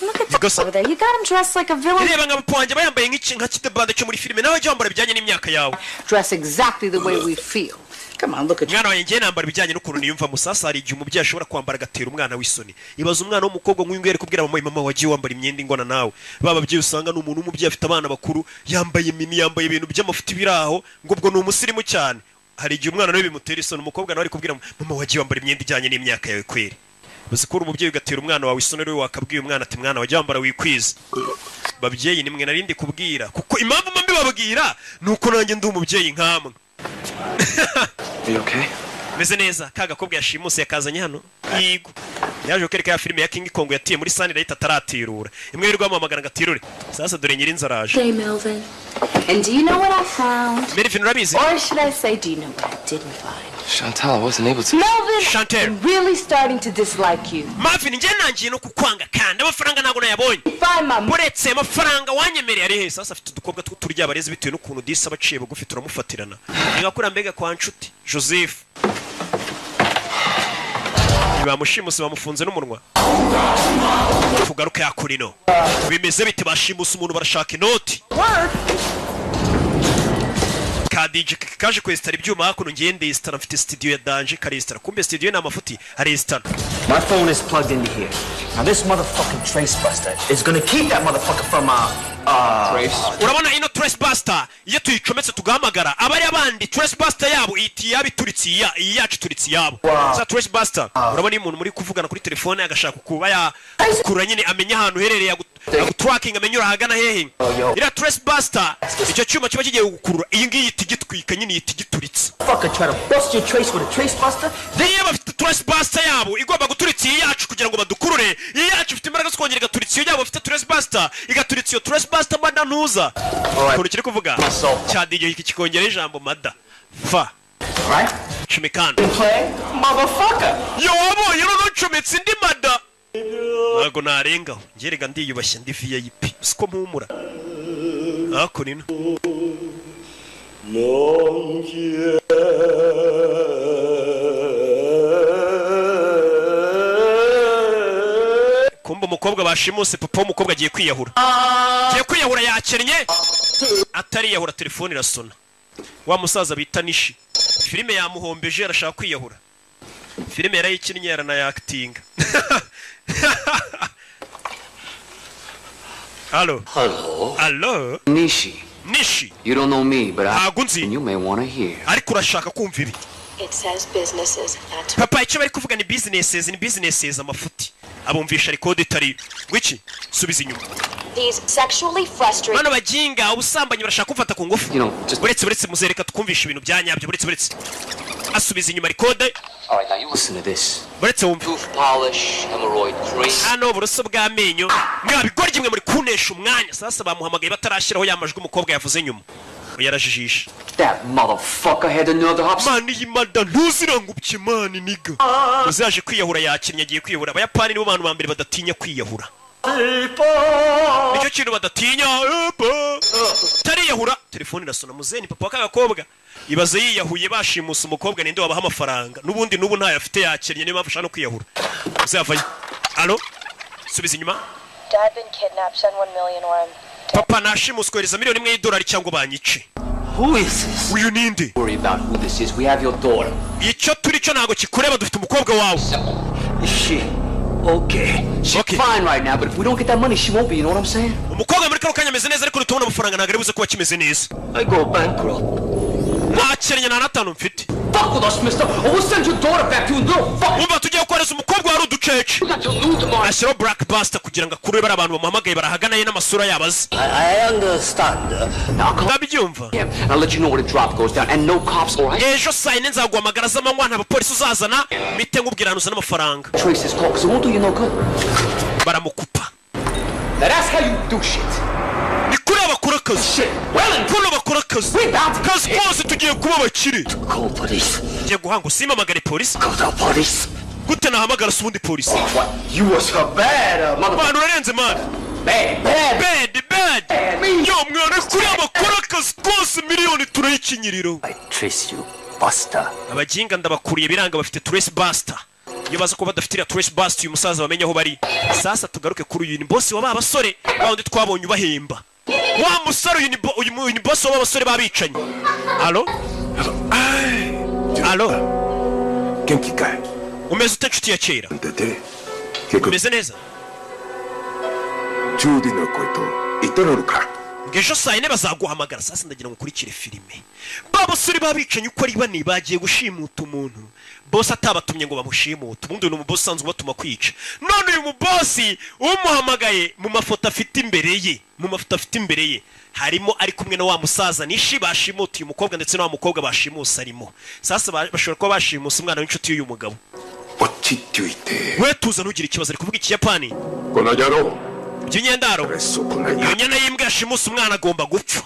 look at that over there. You got him dressed like a villain. Reba ngabapwanje bayambaye nka kitebande cyo muri filime nawe cyo wambara bijyanye n'imyaka yawe. Dress exactly the way we feel. Come on, look at you. Mwana wanjye nambara bijyanye n'ukuntu niyumva musasa hari igihe umubyeyi ashobora kwambara agatera umwana w'isoni. Ibaza umwana w'umukobwa nk'uyungere kubwira mama wagiye wambara imyenda ingona nawe. Baba byeyi usanga n'umuntu w'umubyeyi afite abana bakuru yambaye mini yambaye ibintu by'amafuti biraho ngo ubwo ni umusirimu cyane. Hari igihe umwana nawe bimutera isoni umukobwa nawe ari kubwira mama wagiye wambara imyenda ijyanye n'imyaka yawe kweri. Bazikora umubyeyi ugatera umwana wawe isoni rero wakabwiye umwana ati mwana wagiye wambara wikwiza. Babyeyi nimwe narindi kubwira kuko impamvu mbi babwira nuko nanjye ndi umubyeyi nkamwe. Are you okay? Meze neza kaga kobwa yashimuse yakazanye hano yigo yaje ukereka ya filime ya King Kong yatiye muri Sunlight ataratirura imwe yirirwa amamagana ngatirure sasa dore nyiri nzaraje. Hey Melvin. And do you know what I found? Melvin urabizi? Or should I say do you know what I didn't find? Chantal, I wasn't able to. Melvin, Chantal. I'm really starting to dislike you. Marvin nje nangiye no kukwanga kandi amafaranga nago nayabonye. Fine mama. Buretse amafaranga wanyemereye ari he sasa afite udukobwa turya abarezi bitewe n'ukuntu disa baciye bugufi turamufatirana. Ngakura mbega kwa nshuti Joseph. Bamushimuse bamufunze n'umunwa. Tugaruke yakurino. Bimeze bite bashimuse umuntu barashaka inoti. Kadije kaje kwestara ibyuma hakuno ngende istara mfite studio ya Danje karestara kumbe studio na mafuti arestara. My phone is plugged into here. Now this motherfucking trace buster is gonna keep that motherfucker from trace. Urabona ino trace buster iyo tuyicometse tugahamagara abari abandi trace buster yabo iti yabituritsi yacu turitsi yabo. Za trace buster urabona umuntu muri kuvugana kuri telefone agashaka kuba ya kura nyine amenya ahantu herereye tracking amenyura hagana hehe. Ira trace buster icyo cyuma kiba kigiye gukurura iyi ngiyi itigitwika nyine itigituritsi. Fucker try to bust your trace with a trace buster. They have trace buster yabo igomba guturitsi yacu kugira ngo badukurure. Yacu ifite imbaraga zikongera gaturitsi yabo ifite trace buster igaturitsi yo trace buster mada ntuza. Ko kiri kuvuga cyadiye iki kikongera ijambo mada fa right chimikana motherfucker yo abo yero no chometse ndi mada nago narenga ngerega ndiyubashye ndi VIP siko mpumura ako nino kumba umukobwa bashimuse papa umukobwa agiye kwiyahura yakennye atari yahura telefone irasona wa musaza bita Nishi filime yamuhombeje arashaka kwiyahura filime yarayikinnye yarana actinga. Hello Nishi you don't know me but you may want to hear. Ariko urashaka kumva ibi It says businesses not papa icyo bari kuvuga ni businesses amafuti abumvisha record itari ngwiki subiza inyuma These sexually frustrated. Bano bajinga ubusambanyi barashaka kumfata ku ngufu. Buretse muzereka tukumvisha ibintu byanyabyo buretse. Asubiza inyuma record. All right, now you listen to this. Buretse wumva. Tooth polish, hemorrhoid cream. Hano buruso bw'amenyo. Mwabigorye imwe muri kunesha umwanya. Sasa bamuhamagaye batarashiraho yamajwe umukobwa yavuze nyuma. Yarajijisha. That motherfucker had another hops. Mani yimada ntuzirangubye mani niga. Uzaje kwiyahura yakinnye agiye kwiyahura. Abayapani nibo bantu bambere badatinya kwiyahura. Nicyo kintu badatinya. Tariyahura. Telefone irasona muzeni papa w'akagakobwa. Ibaze yiyahuye bashimusa umukobwa ninde wabaha amafaranga. Nubundi nubu ntayo afite yakinnye niba afasha no kwiyahura. Uzavayo. Allo? Subiza inyuma. Dad been kidnapped, send 1 million or Papa nashimuswereza miliyoni imwe y'idolari cyangwa banyice. Who is this? Uyu ninde? Worry about who this is. We have your daughter. Icyo turi cyo nago kikureba dufite umukobwa wawe. Shit. Okay. She's fine right now, but if we don't get that money, she won't be, you know what I'm saying? Umukobwa muri kano kanya ameze neza ariko nitubona amafaranga ntabwo ari buze kuba kimeze neza. I go bankrupt. Ntakerenya na natanu mfite. Fuck with us, mister, or we'll send your daughter back to a little fuck. Umva tugiye kohereza umukobwa wari uducece. Ashyiraho Blackbuster kugira ngo akurure bari abantu bamuhamagaye barahaganaye n'amasura yabaze. I understand. Now come. Ndabyumva. I'll let you know when the drop goes down and no cops, all right? Ejo saa yine nzaguhamagara z'amanywa nta bapolisi uzazana mite nkubwira ahantu uzana amafaranga. Trace this call, because it won't do you no good. Baramukupa. Now that's how you do shit. Ni kuri abakora akazi. Shit. Well, kuri abakora akazi. Kazi kose tugiye kuba abakire. Call police. Ngiye guhanga usimamagare polisi. Call the police. Gute nahamagara se ubundi polisi? What? You was so bad, motherfucker. Urarenze man. Bad. Yo mwana kuri abakora akazi kose miliyoni turayikinyiriro. I trace you, Buster. Abajinga ndabakuriye biranga bafite Trace Buster. Iyo baza ko badafitira Trace Buster uyu musaza bamenya aho bari. Sasa tugaruke kuri uyu ni boss wa babasore bawundi twabonye ubahemba. Wa musore uyu ni boss wa babasore babicanye. Allo? Allo? Genki kai. Umeze utanshuti ya kera. Umeze neza. Judy no koito itororuka. Ngejo saa yine bazaguhamagara sasa ndagira ngo ukurikire filime. Babasore babicanye uko ari bane bagiye gushimuta umuntu. Boss atabatumye ngo bamushimuta. Ubundi uyu muboss sanzwe batuma kwica. None uyu mubossi umuhamagaye mu mafoto afite imbere ye. Harimo ari kumwe na wa musaza nishi bashimuta uyu mukobwa ndetse na wa mukobwa bashimusa arimo. Sasa bashobora kuba bashimusa umwana w'inshuti y'uyu mugabo. We tuza nugira ikibazo ari kuvuga ikiyapani. Konajaro. By'inyendaro. Iyo nyana y'imbwa yashimusa umwana agomba gupfa.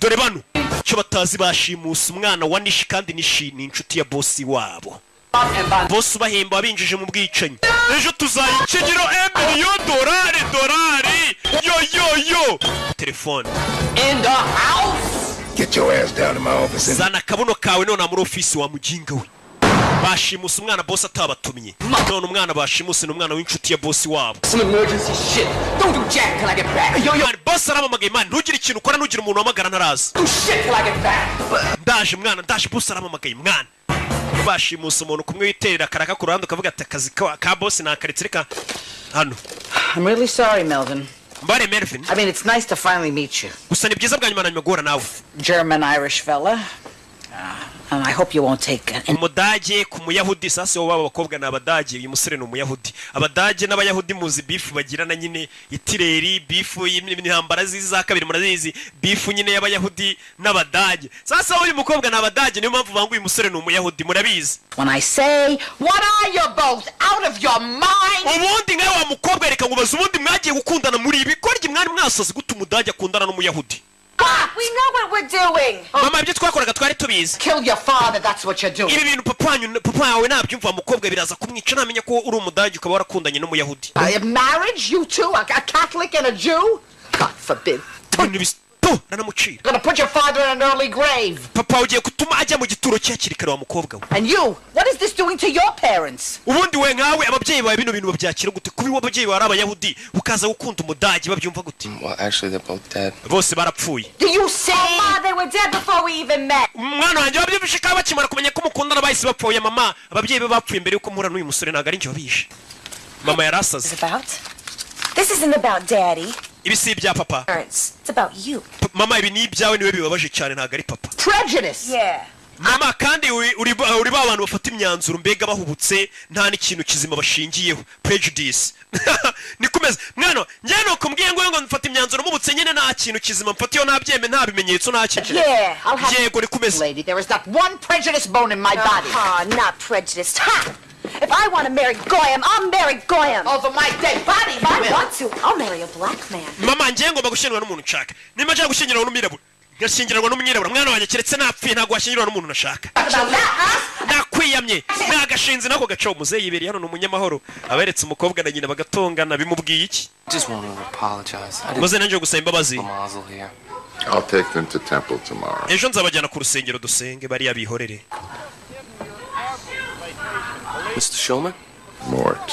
Dore bano cyo batazi bashimusa umwana wa Nishi kandi Nishi ni inshuti ya boss wabo. Boss bahemba abinjije mu bwicanyi. Ejo tuzayikinyiro $1,000,000. Yo. Telefone. In the house. Get your ass down to my office. Zana kabuno kawe none muri office wa mujinga we. Bashimusa umwana boss atabatumye. None umwana bashimusa ni umwana w'inshuti ya boss wabo. Some emergency shit. Don't do jack till I get back. Yo, boss aramamagaye man, ntugire ikintu ukora nugira umuntu wamagara ntaraza. Do shit till I get back. Ndaje boss aramamagaye mwana. Bashimusa umuntu kumwe witerera karaka ku ruhande ukavuga ati akazi ka boss nakaretse reka hano. I'm really sorry, Melvin. Mbare Melvin. I mean, it's nice to finally meet you. Gusa ni byiza bwa nyuma na nyuma nawe. German-Irish fella. And I hope you won't take it. Umudage ku muyahudi sasa waba bakobwa na abadage uyu musore ni umuyahudi. Abadage n'abayahudi muzi beef bagirana nyine itireri beef y'intambara ziza kabiri murazizi beef nyine y'abayahudi n'abadage. Sasa uyu mukobwa na abadage niyo mpamvu bangu uyu musore ni umuyahudi murabizi. When I say, what are you both out of your mind? Ubundi nkawe wa mukobwa reka ngubaza ubundi mwagiye gukundana muri ibi korye mwari mwasoze gute umudage akundana n'umuyahudi. We know what we're doing. Mama ibyo twakoraga twari tubizi. Kill your father, that's what you're doing. Ibi bintu papa yawe nabyumva mukobwa biraza kumwica namenye ko uri umudage ukaba warakundanye n'umuyahudi. Marriage, you two, a Catholic and a Jew? God forbid. Gonna put your father in an early grave. Papa ugiye kutuma ajya mu gituro cyakiri kare wa mukobwa we. And you, what is this doing to your parents? Ubundi we nkawe ababyeyi bawe bino bintu babyakira gute kubi wababyeyi bawe ari abayahudi ukaza gukunda umudage babyumva gute? Well, actually they're both dead. Bose barapfuye. Do you say? Mama, they were dead before we even met. Mwana wanjye babyumvishe ka bakimara kumenya ko mukundana bahise bapfuye mama ababyeyi be bapfuye mbere yuko muhura n'uyu musore ntago ari njye wabishe. Mama yarasaze. This isn't about daddy. Ibi si ibya papa. It's about you. Mama ibi ni ibyawe niwe bibabaje cyane ntago ari papa. Prejudice. Yeah. mama kandi uri ba bantu bafata imyanzuro mbega bahubutse nta n'ikintu kizima bashingiyeho prejudice nikomeza mwana njye no kumbwiye ngo mfata imyanzuro mubutse nyine nta kintu kizima mfatiyo nabyeme nta bimenyetso nta kintu yego nikomeza lady there is not one prejudice bone in my body not prejudiced ha. If I want to marry Goyam, I'll marry Goyam. Over my dead body, if I want to, I'll marry a black man. Mama njye ngomba gushyingirwa n'umuntu nshaka. Nimba nshaka gushyingirwa n'umwirabura, ngashyingirwa n'umunyirabura. Mwana wanjye keretse napfuye ntabwo washyingirwa n'umuntu nashaka. Nakwiyamye. Nagashinze nako gacaho muzeyi yiberi hano n'umunyamahoro. Aberetse umukobwa na nyina bagatongana bimubwiye iki? Just want to apologize. Muze nanje gusaba imbabazi. I'll take them to temple tomorrow. Ejo nzabajyana ku rusengero dusenge bari abihorere. Mr. Shulman? Mort.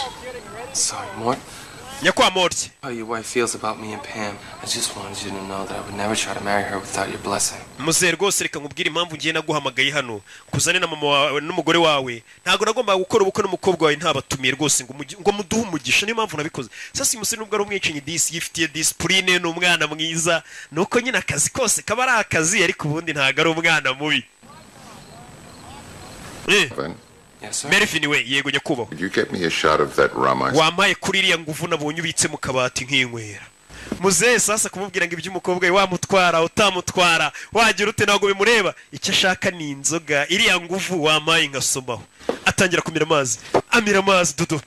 Sorry, Mort. Nyakwa Mort. How your wife feels about me and Pam. I just wanted you to know that I would never try to marry her without your blessing. Muze rwose reka nkubwire impamvu ngiye naguhamagaye hano. Kuzane na mama wawe n'umugore wawe. Ntago nagomba gukora ubukwe n'umukobwa wawe ntabatumiye rwose ngo muduhe umugisha niyo mpamvu nabikoze. Sasa umusore nubwo ari umwicanyi disi yifitiye discipline n'umwana mwiza. Nuko nyine akazi kose kaba ari akazi ariko ubundi ntago ari umwana mubi. Yes, sir. Merifini we yego nyakubaho. Could you get me a shot of that rum? Wamaye kuri iriya nguvu nabonye ubitse mu kabati nk'inkwera. Muze sasa kumubwira ngo iby'umukobwa we wamutwara utamutwara wagira ute ntago bimureba icyo ashaka ni inzoga iriya nguvu wamaye ngasomaho atangira kumira amazi amira amazi dodo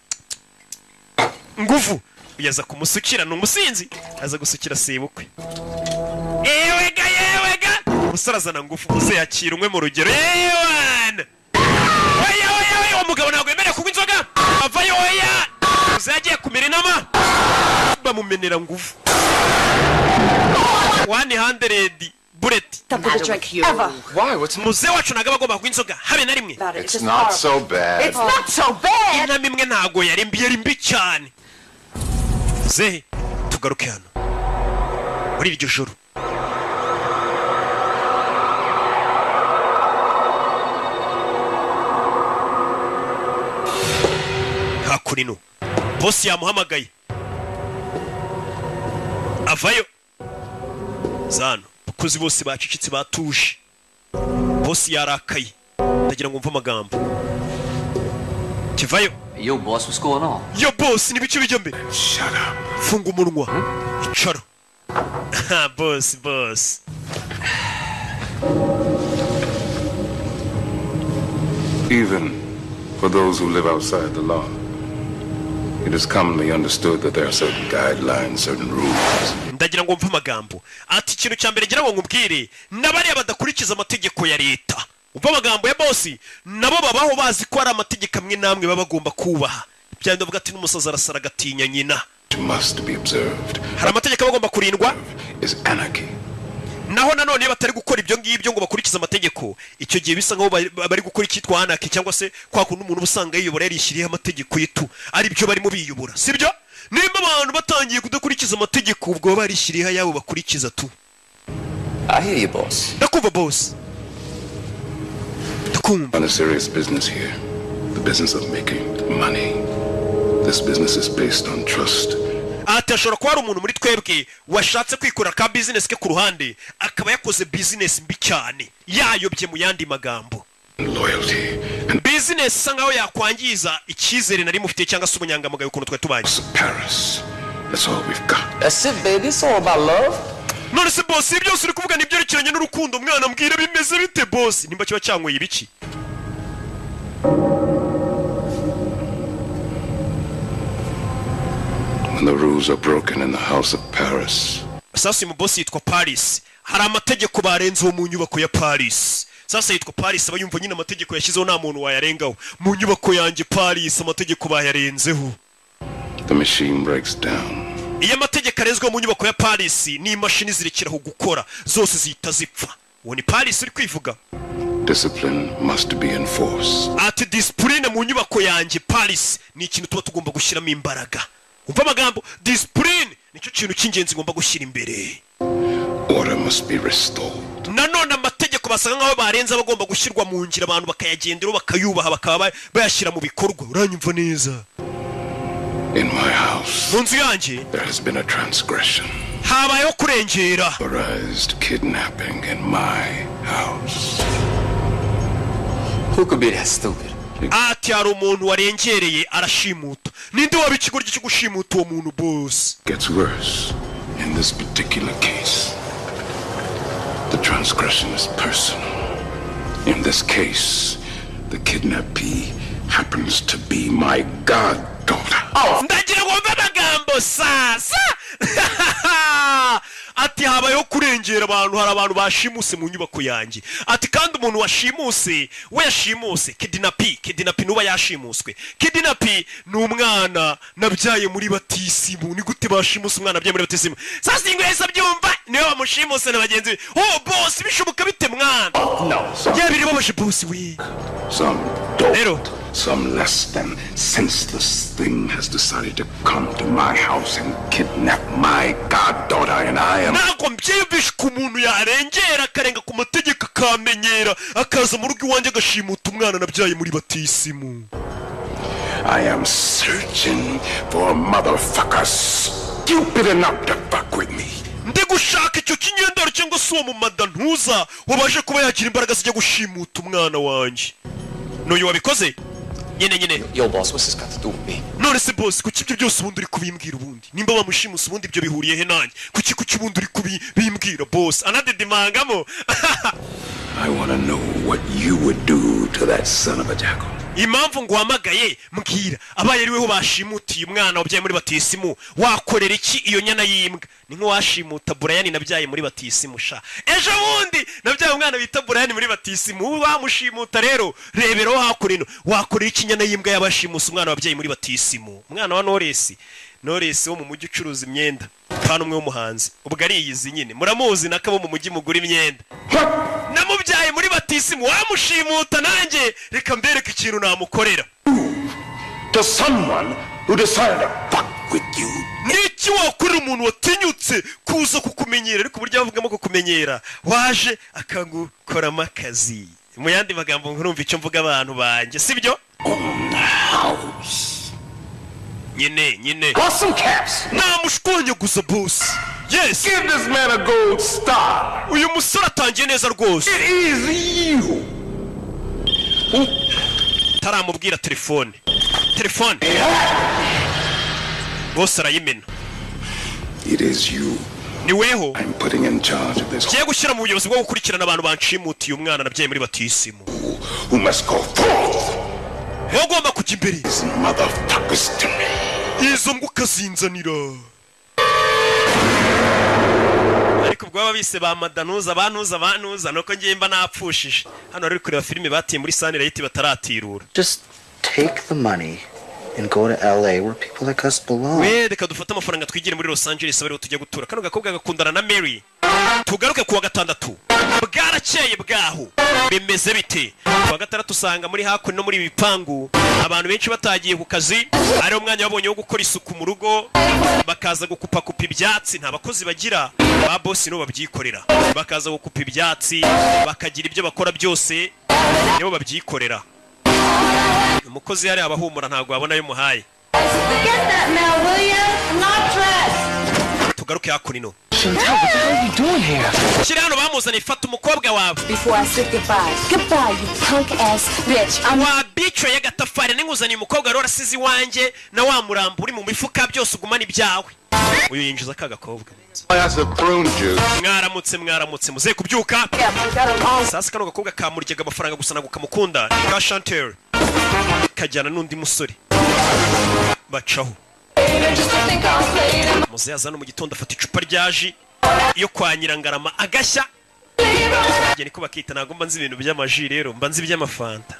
nguvu uyaza kumusukira n'umusinzi aza gusukira sebukwe yewega umusore azana nguvu muze yakira umwe mu rugero yewana umugabo ntabwo yemerewe kunywa inzoga avayo oya uzagiye kumira inama bamumenera nguvu 100 bullet Why? What's muze wacu ntago bagomba kunywa inzoga habe na rimwe It's not so bad. It's not so bad. inama imwe ntago yari mbi cyane muze tugaruke hano muri iryo joro hakurino bosi yamuhamagaye avayo zano bakozi bose bacicitse batuje bosi yarakaye ndagira ngo mve amagambo kivayo Yo boss, what's going on? yo boss ni bice bijya mbere Shut up. funga umunwa icara boss Even for those who live outside the law, it is commonly understood that there are certain guidelines, certain rules. ndagira ngo mve amagambo ati ikintu cya mbere ngira ngo nkubwire n'abariya badakurikiza amategeko ya leta umva amagambo ya bosi nabo babaho bazi ko ari amategeko amwe namwe baba bagomba kubaha byandi bavuga ati n'umusazi arasara agatinya nyina Must be observed. hari amategeko bagomba kurindwa Is anarchy. naho nanone batari gukora ibyo ngibyo ngo bakurikize amategeko icyo gihe bisa nkaho bari gukora icyitwa anarchy cyangwa se kwa kundi umuntu usanga yiyobora yarishyiriyeho amategeko yitu ari byo barimo biyobora sibyo nimba abantu batangiye kudakurikiza amategeko ubwo barishyiriyeho ayabo bakurikiza tu I hear you, boss. ndakumva boss On a serious business here, the business of making money. This business is based on trust. ati ashobora kuba ari umuntu muri twebwe washatse kwikorera ka business ke ku ruhande akaba yakoze business mbi cyane yayobye mu yandi magambo Loyalty. business isa nkaho yakwangiza icyizere nari mufitiye cyangwa se ubunyangamugayo ukuntu twari tubanye Paris. That's all we've got. That's it, baby. It's all about love. none se boss ibyo uri kuvuga ni ibyerekeranye n'urukundo mwana mbwira bimeze bite boss nimba kiba cyanyweye ibiki When the rules are broken in the house of Paris, sasa uyu boss yitwa Paris hari amategeko barenzeho mu nyubako ya Paris sasa yitwa Paris aba yumva nyine amategeko yashyizeho nta muntu wayarengaho mu nyubako yanjye Paris amategeko bayarenzeho the machine breaks down. iyo amategeko arezweho mu nyubako ya Paris ni imashini zirekeraho gukora zose zihita zipfa uwo ni Paris uri kwivuga Discipline must be enforced. ati discipline mu nyubako yanjye Paris ni ikintu tuba tugomba gushyiramo imbaraga umva amagambo discipline nicyo kintu cy'ingenzi ngomba gushyira imbere Order must be restored. nanone amategeko basanga nkaho barenze bagomba gushyirwa mu ngira abantu bakayagenderaho bakayubaha bakaba bayashyira mu bikorwa uranyumva neza In my house, mu nzu yanjye there has been a transgression. habayeho kurengera Authorized kidnapping in my house. Who could be that stupid? Ati hari umuntu warengereye arashimuta. Ninde waba ikigoryi cyo gushimuta uwo muntu boss? Gets worse. In this particular case, the transgression is personal. In this case, the kidnappee happens to be my goddaughter. Oh, ndagira ngo mve amagambo sasa. Ati habayeho kurengera abantu, hari abantu bashimuse mu nyubako yanjye. Ati kandi umuntu washimuse we yashimuse kidnappee nuba yashimuswe. Kidnappee ni umwana nabyaye muri batisimu. Ni gute bashimuse umwana nabyaye muri batisimu? Sasa ingwesa byumva niwe bamushimuse na bagenzi. Oh boss bishoboka bite mwana? No. Yabiri babaje boss we. Some less than senseless thing has decided to come to my house and kidnap my goddaughter, and I am... Nako mbyibishe ku muntu yarengera akarenga ku mategeko akamenyera akaza mu rugo iwanjye agashimuta umwana nabyaye muri batisimu. I am searching for a motherfucker stupid enough to fuck with me. Ndi gushaka icyo kinyendaro cyangwa se uwo mu madantuza wabaje kuba yagira imbaraga zijya gushimuta umwana wanjye. N'uyu wabikoze? Nyine. Yo boss, what's this got to do with me? None se boss, kuki ibyo byose ubundi uri kubimbwira ubundi? Nimba bamushimusa ubundi ibyo bihuriye he nanjye? Kuki ubundi uri kubimbwira boss? Anadedimangamo. I want to know what you would do to that son of a jackal. Impamvu nguhamagaye mbwira abaye ariweho bashimutiye umwana wabyaye muri batisimu wakorera iki iyo nyana y'imbwa? Ni nko washimuta Brian nabyaye muri batisimu sha. Ejo wundi nabyaye umwana bita Brian muri batisimu wamushimuta rero rebero hakurino wakorera iki nyana y'imbwa yabashimusa umwana wabyaye muri batisimu? Umwana wa Knowless wo mu mujyi ucuruza imyenda kandi umwe w'umuhanzi ubwo ari iyizi nyine muramuzi nakabo mu mujyi mugura imyenda. Namubyaye muri batisimu wamushimuta nanjye reka mbereke ikintu namukorera. To someone who decided to fuck with you. Niki wakorera umuntu watinyutse kuza kukumenyera ariko burya bavugamo kukumenyera waje akangukoramo akazi. Mu yandi magambo nkurumva icyo mvuga abantu banjye sibyo? Nyine. Got some caps. Namushkonye gusa boss. Yes. Give this man a gold star. Uyu musore atangiye neza rwose. It is you. Taramubwira telefone. Boss arayimena. It is you. Ni weho. I'm putting in charge of this. Kiye gushyira mu buyobozi bwo gukurikirana abantu banshimutiye umwana nabyaye muri batisimu. Who must go forth? Ugomba kujya imbere. These motherfuckers to me. Izo nguka zinzanira. Ariko ubwo baba bise ba madanuza banuza nuko ngiye mba napfushije. Hano ari kureba filime batiye muri Sanira yiti bataratirura. Just take the money and go to LA where people like us belong. We reka dufata amafaranga twigire muri Los Angeles bari tujya gutura. Kano gakobwa gakundana na Mary. Tugaruke kuwa gatandatu. Bwarakeye bwaho. Bemeze bite? Kuwa gatandatu usanga muri hakuno no muri bipangu abantu benshi batagiye ku kazi. Ari umwanya wabonye wo gukora isuku mu rugo. Bakaza gukupa ibyatsi nta bakozi bagira. Ba boss no babyikorera. Bakaza gukupa ibyatsi, bakagira ibyo bakora byose. Nibo babyikorera. Umukozi yari abahumura ntago abona yo muhaye. Tugaruke hakuno. Chantal, what the hell are you doing here? Kirano bamuzana ifata umukobwa wawe. Before I said goodbye. Goodbye, you punk ass bitch. Wa bitch ya gatafari ninguzaniye umukobwa rero asizi wanje na wa murambo uri mu mifuka byose ugumana ibyawe. Uyu yinjiza kagakobwa. Mwaramutse muze kubyuka. Sasa kano gakobwa kamuryaga amafaranga gusa nagukamukunda. Ka Chantal. Kajyana n'undi musore. Bacaho. Muze yazana mu gitondo afata icupa ryaji iyo kwa Nyirangarama agashya. Ngiye niko bakita nago mba nzi ibintu by'amaji rero mba nzi iby'amafanta.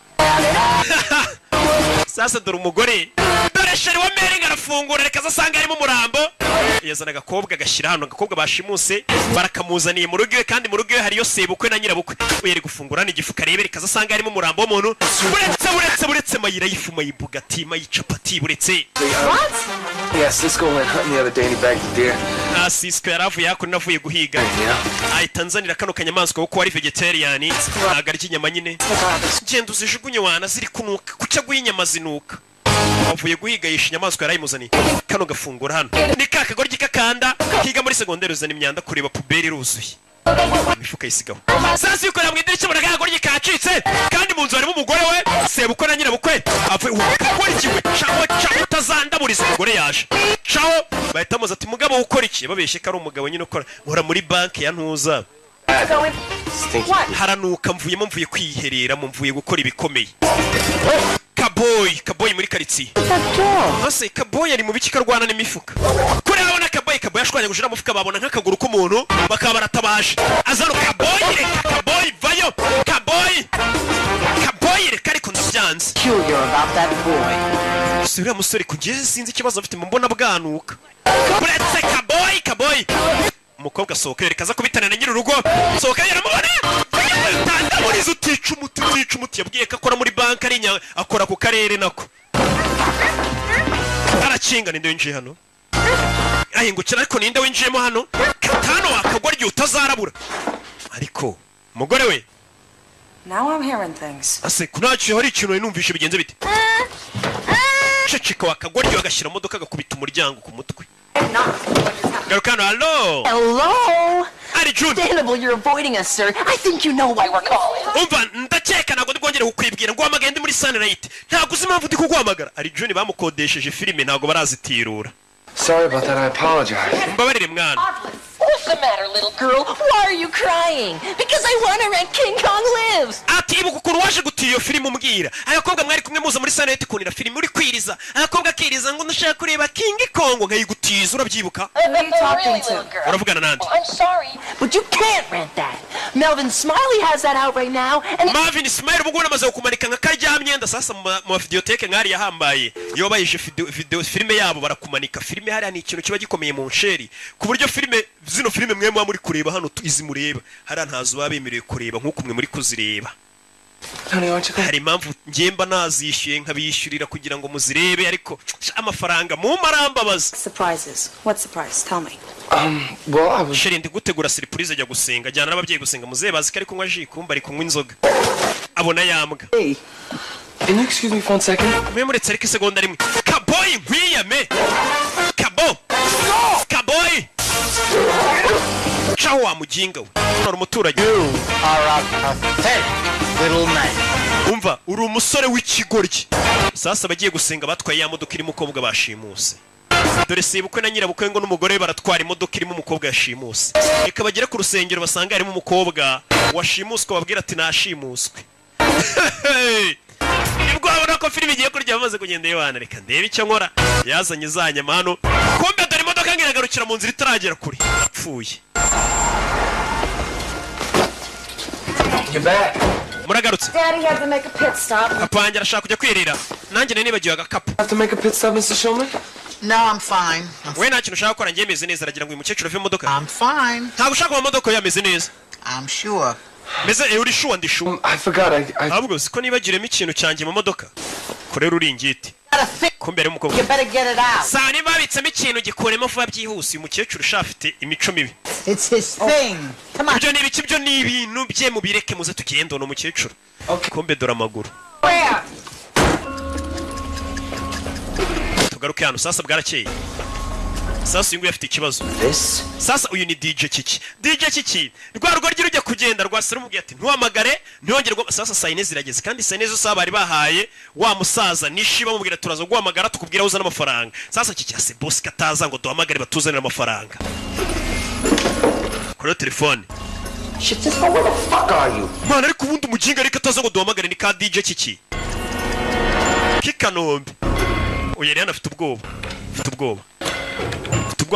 Sasa dore umugore dore sheri wa Mary arafungura reka zasanga arimo umurambo. Yazana agakobwa gashyira hano agakobwa bashimuse barakamuzaniye mu rugo kandi mu rugo hariyo sebukwe na nyirabukwe. Uyeri gufungura ni gifuka rebe reka zasanga arimo umurambo w'umuntu. Buretse mayira yifuma yibugati mayicapati buretse. What? Yes, let's go and hunt the other day and he bagged the deer. Sisko yaravuye hakuno navuye guhiga. Ai Tanzania kano kanyamaswa kuko ari vegetarian ntago ari kinyama nyine. Ngendo zijugunye wana ziri kunuka kuca guhinyama zinuka. Avuye guhiga yisha inyamaswa yarayimuzaniye. Kano gafungura hano. Ni kakagoryi kakanda kiga muri segonderi uzana imyanda kureba puberi ruzuye. imifuka yisigaho sasa yukorera mu idirishya mbona kagoryi kacitse kandi mu nzu harimo umugore we sebukwe na nyirabukwe avuye ukora iki we caho utazandaburiza umugore yaje caho bahita muza ati mugabo ukora iki babeshye ko ari umugabo nyine ukora nkora muri banki ya ntuza haranuka mvuye kwiherera mvuye gukora ibikomeye Kaboy muri karitsiye ase Kaboy ari mu biki karwana n'imifuka kuri abona Kaboy ashwanya gushira mufuka babona nk'akaguru k'umuntu bakaba baratabaje azaro Kaboy vayo Kaboy reka ariko ndabyanze sura musore kugeze sinzi ikibazo afite mbona bwanuka buretse Kaboy umukobwa sohoka rekaza kubitana na nyiri-urugo sohoka yaramubona tandaburiza utica umuti yabwiye ko akora muri banki ari akora ku karere nako arakinga ninde winjiye hano ahingukira ariko ninde winjiyemo hano katano wakagwa ryo utazarabura ariko umugore we Now I'm hearing things. ase kunaciye hari ikintu numvishe bigenze bite ceceka wakagwa ryo agashyira modoka agakubita umuryango ku mutwe Garukano, hello! Ari June! Understandable you're avoiding us, sir. I think you know why we're calling. Umva, ndakeka ntabwo ndwongere kukwibwira ngo wamagende muri Sunlight. Ntabwo uzi impamvu ndi kuguhamagara. Ari June bamukodesheje filime ntabwo barazitirura. Sorry about that, I apologize. Mbabarire mwana. What's the matter, little girl? Why are you crying? Because I want to rent King Kong Lives. Ati ibuka ukuntu waje gutiyo iyo filime umbwira. Abakobwa mwari kumwe muza muri Sunlight kunira filime uri kwiriza. Abakobwa akiriza ngo ndashaka kureba King Kong nkayigutiza urabyibuka. Uravugana nande. I'm sorry, but you can't rent that. Melvin Smiley has that out right now. And Marvin Smiley ubwo namaze kukumanika nka karyamyenda sasa mu videoteke nkari yahambaye. Iyo bayije video filime yabo barakumanika. Filime hari ni ikintu kiba gikomeye mu nsheri. Ku buryo filime zino filime mwe muri kureba hano izi mureba hari ntazo babemerewe kureba nkuko mwe muri kuzireba hari impamvu ngemba nazishyuye nkabishyurira kugira ngo muzirebe ariko amafaranga mu marambabaza Surprises. What surprise? Tell me. Well, I was sheri ndi gutegura surprise ajya gusenga jyana n'ababyeyi gusenga muzebazi kari kunywa ji kumba ari kunywa inzoga abona yambwa Hey, can you excuse me for 1 second? mwe muretse ariko isegonda rimwe Kaboy nkwiyame Kaboy Ciao wa mujinga we nora umuturage umva uri umusore w'ikigoryi sasa bagiye gusenga batwaye ya modoka irimo umukobwa bashimuse dore sebukwe na nyirabukwe ngo n'umugore baratwara imodoka irimo umukobwa yashimuse reka bagere ku rusengero basanga harimo umukobwa washimuswe babwira ati nashimuswe nibwo abona ko filime igiye kurya bamaze kugenda yibana reka ndebe icyo nkora yazanye zanyama hano kumbe dore imodoka ngiragarukira mu nzira itaragera kure apfuye muragarutse Daddy had to make a pit stop. apange arashaka kujya kwirira nanjye nari nibagiwe agakapu Have to make a pit stop, Mr. Shulman? No, I'm fine. we nta kintu ushaka gukora njye meze neza aragira ngo uyu mukecuru ave mu modoka I'm fine. ntabwo ushaka mu modoka yameze neza I'm sure. meze uri shuwa ndi shuwa I forgot. ahubwo siko nibagiremo ikintu cyanjye mu modoka korera uringiti kumbe ari umukobwa You better get it out. saa niba babitsemo ikintu gikuremo vuba byihuse uyu mukecuru ushafite imico mibi It's his thing. Come on. ibyo ni ibiki byo ni ibintu bye mubireke muze tugende uno mukecuru kumbe dore amaguru Where? tugaruke hano sasa bwarakeye sasa uyu nguyu afite ikibazo sasa uyu ni DJ Kiki rwa rugo rujya kugenda rwasira umubwiye ati ntuhamagare ntiyongerwe sasa saa yine zirageze kandi saa yine zose bari bahaye wa musaza nishi bamubwira turaza guhamagara tukubwira uzana amafaranga sasa Kiki ase boss kataza ngo duhamagare batuzanira amafaranga kuri telefone Shit, just where the fuck are you? mana ariko ubundi umuginga ariko ataza ngo duhamagare ni ka DJ Kiki Kikanombe uyu rero afite ubwoba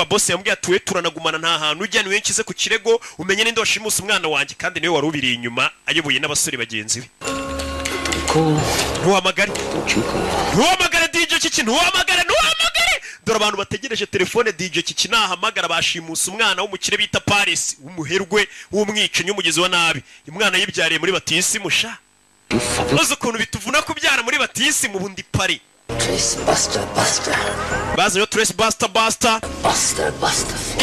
boss yambwiye atuwe turanagumana nta hantu ujya niwe nkize ku kirego umenye ninde washimusa umwana wanjye kandi niwe wari ubiri inyuma ayoboye n'abasore bagenzi be ntuhamagare DJ Kiki ntuhamagare dore abantu bategereje telefone DJ Kiki nahamagara bashimusa umwana w'umukire bita Paris w'umuherwe w'umwicanyi w'umugezi wa nabi umwana yibyariye muri batisi musha maze ukuntu bituvuna kubyara muri batisi mu bundi pari baza yo Trace Buster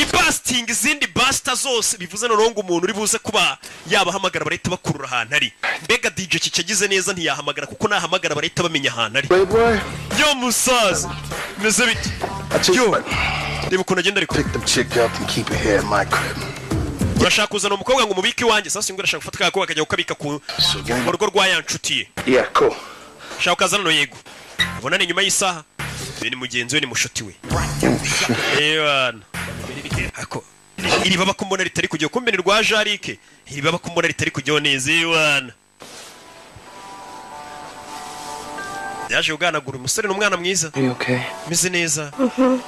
ibasting izindi Buster zose bivuze norongo umuntu uri buze kuba yabahamagara barahita bakurura ahantu ari mbega DJ Kiki agize neza ntiyahamagara kuko nahamagara barahita bamenya ahantu ari yo musaza meze bite yo reba ukuntu agenda ariko Pick the chick up and keep her here in my crib. urashaka kuzana umukobwa ngo mubike iwanjye sasa ngo urashaka gufata kakobwa akajya gukabika ku rugo rwa yanshutiye. Yeah, cool. Shaka kazana no yego. Ubona ni nyuma y'isaha. Ni mugenzi we ni mushuti we. Ewana. Ako iri baba kumbona ritari kujya kumbe ni rwa Jarike. Iri baba kumbona ritari kujya neza ewana. Yaje uganagura umusore n'umwana mwiza. Are you okay? Meze neza.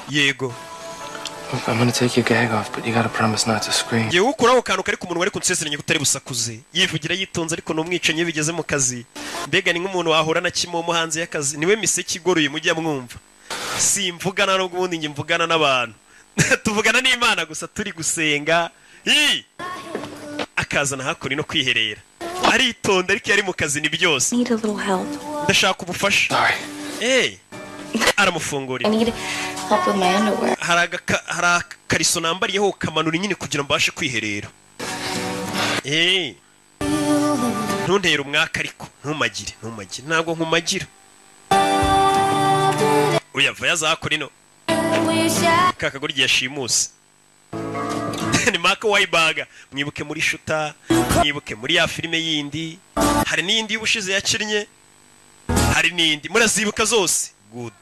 Yego. I'm gonna take your gag off, but you gotta promise not to scream. Yewe ukuraho kantu kari ku munwa ariko nseseranye kutari busakuze. Yivugira yitonze ariko no mwicenye bigeze mu kazi. Mbega ni nk'umuntu wahura na kimomo hanze y'akazi. Niwe miseke igoroye mujya mwumva. Simvugana no gubundi nge mvugana n'abantu. Tuvugana n'Imana gusa turi gusenga. Akazana hakuri no kwiherera. Aritonda ariko yari mu kazi ni byose. Need a little help. Ndashaka ubufasha. Aramufungurira. I need help with my underwear. Hari kariso nambariyeho kamanura nyine kugira mbashe kwiherera. Ntuntera umwaka ariko ntumagire ntabwo nkumagira. Uyava yazakora ino. Kakaguri yashimuse. Ni Mark Wahlberg mwibuke muri Shuta, mwibuke muri ya filime yindi. Hari n'indi y'ubushize yakinnye. Hari n'indi murazibuka zose. Good.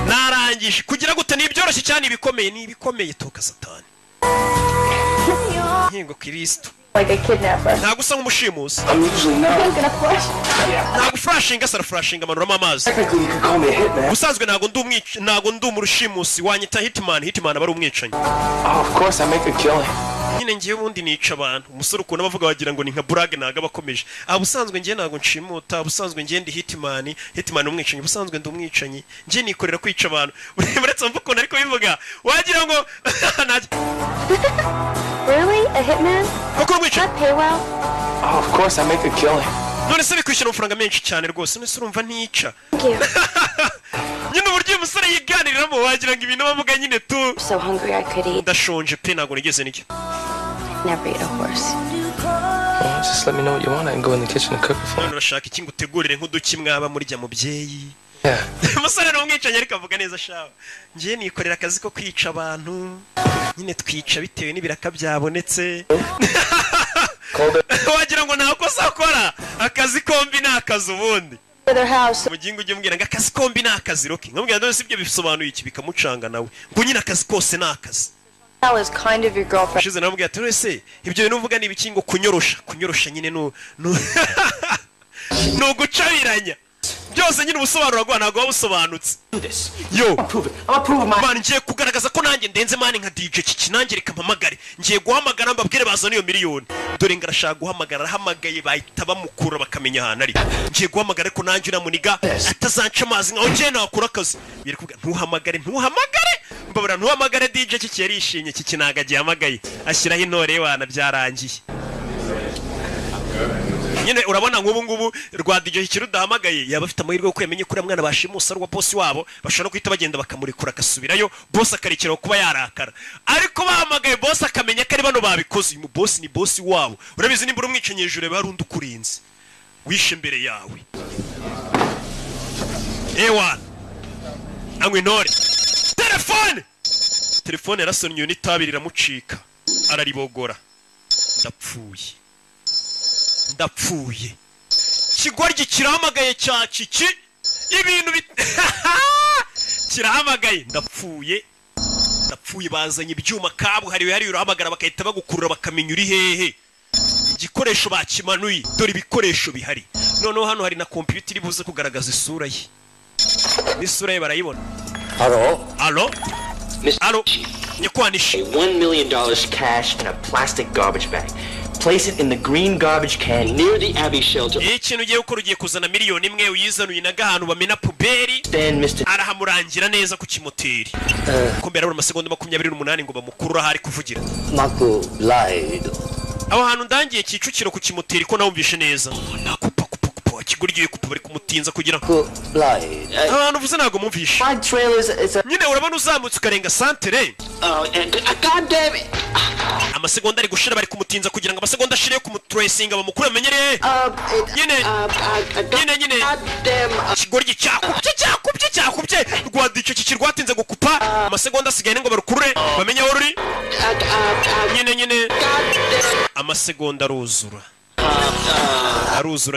Narangije kugira gute ni byoroshye cyane ibikomeye toka Satani. Hingo Kristo. Like a kidnapper. Ntago usa nk'umushimusi. I'm usually not. I'm gonna flush. Ntago flashinga sara flashinga amanura amazi. Technically you could call me a hitman. Usanzwe ntago ndi umurushimusi wanyita hitman abari umwicanyi. Oh, of course I make a killing. Nyine ngiye ubundi nica abantu. Umusore ukunda bavuga bagira ngo ni nka brag naga bakomeje. Abusanzwe ngiye ntago nshimuta, abusanzwe ngiye ndi hitman umwicanyi, abusanzwe ndi umwicanyi. Ngiye nikorera kwica abantu. Uretse mvuko ariko bivuga wagira ngo Really? A hitman? That pay well? Oh, of course I make a killing. None se bikwishyura amafaranga menshi cyane rwose. None se urumva ntica. Thank you. Nyine uburyo umusore yiganiriramo wagira ngo ibintu bavuga nyine tu. So hungry I could eat. Ndashonje pe ntago nigeze nicyo. Never eat a horse. Well, just let me know what you want. I can go in the kitchen and cook it for you. None urashaka iki ngutegurire nk'uduki mwaba murya mubyeyi. Yeah. Umusore n'umwicanyi ariko avuga neza shawe. Ngiye nikorera akazi ko kwica abantu. Nyine twica bitewe n'ibiraka byabonetse. Wagira ngo nta kosa akora. Akazi kombi ni akazi ubundi. Mugingo ujye mbwira ngo akazi kombi ni akazi roki. Nkambwira none sibyo bisobanuye iki bikamucanga nawe. Ngo nyine akazi kose ni akazi. That was kind of your girlfriend. Shize namubwira ati wese ibyo bintu uvuga ni ibikingo kunyorosha nyine no gucabiranya. Byose nyine ubusobanuro bwa ntago wabusobanutse. Yo, man ngiye kugaragaza ko nanjye ndenze mani nka DJ Kiki nanjye reka mpamagare. Ngiye guhamagara mbabwire bazana iyo miliyoni. Dore ngarashaka guhamagara hamagaye bahita bamukura bakamenya ahantu ari. Ngiye guhamagara ko nanjye namuniga atazanca amazi nkaho ngiye nakora akazi. Biri kuvuga ntuhamagare. Mbabura ntuhamagare DJ Kiki yarishimye Kiki nagagiye hamagaye. Ashyiraho intore wana byarangiye. Nyine urabona nk'ubu ngubu rwa DJ kirudahamagaye yaba afite amahirwe yo kwemenya kuri mwana bashimusa rwa boss wabo bashobora kwita bagenda bakamurikura akasubirayo boss akarekera kuba yarakara ariko bahamagaye boss akamenya ko ari bano babikoze uyu boss ni boss wabo urabizi nimbura umwicenye hejuru barundi ukurinze wishe imbere yawe ewa angwe ntore telefone yarasonnye n'itabi riramucika araribogora ndapfuye kigoryi kirahamagaye cya Kiki ibintu kirahamagaye ndapfuye bazanye ibyuma kabuhariwe hari urahamagara bakahita bagukurura bakamenya uri hehe igikoresho bakimanuye dore ibikoresho bihari noneho hano hari na computer iri buze kugaragaza isura ye isura ye barayibona Allo Nyakwanishi $1 million cash in a plastic garbage bag. Place it in the green garbage can near the Abbey shelter. Ikintu ugiye gukora ugiye kuzana miliyoni imwe uyizanuye naga ahantu bamena puberi arahamurangira neza ku kimoteri ko mbere ari amasegonda 28 ngo bamukurura hari kuvugira Marco lied. Aho hantu ndangiye Kicukiro ku kimoteri ko nawumvishe neza nakupa kigurgiye kupa bari kumutinza kugira ngo lied. Abantu vuze nago mumvishe nyine urabona uzamutse ukarenga santere God damn it. amasegonda ari gushira bari kumutinza kugira ngo amasegonda ashire ku mutresinga bamukure amenyereye nyine kigoryi cyakubye rwadice kikirwatinze gukupa amasegonda asigaye ngo barukurure bamenye aho ruri nyine amasegonda aruzura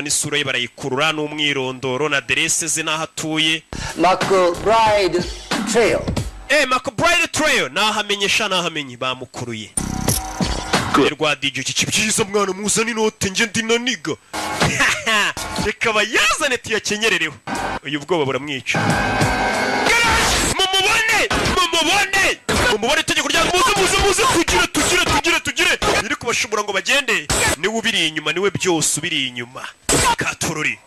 n'isura ye barayikurura n'umwirondoro na aderese ze n'aho atuye. McBride Trail. McBride Trail nahamenye bamukuruye. Rwa DJ kibyiza mwana muzana inote nge ndinaniga. Reka bayazane tuyakenyerereho. Uyu bwoba buramwica. Mumubone tegeko rya muze tugire iri kubashobora ngo bagende niwe ubiri inyuma niwe byose ubiri inyuma katururi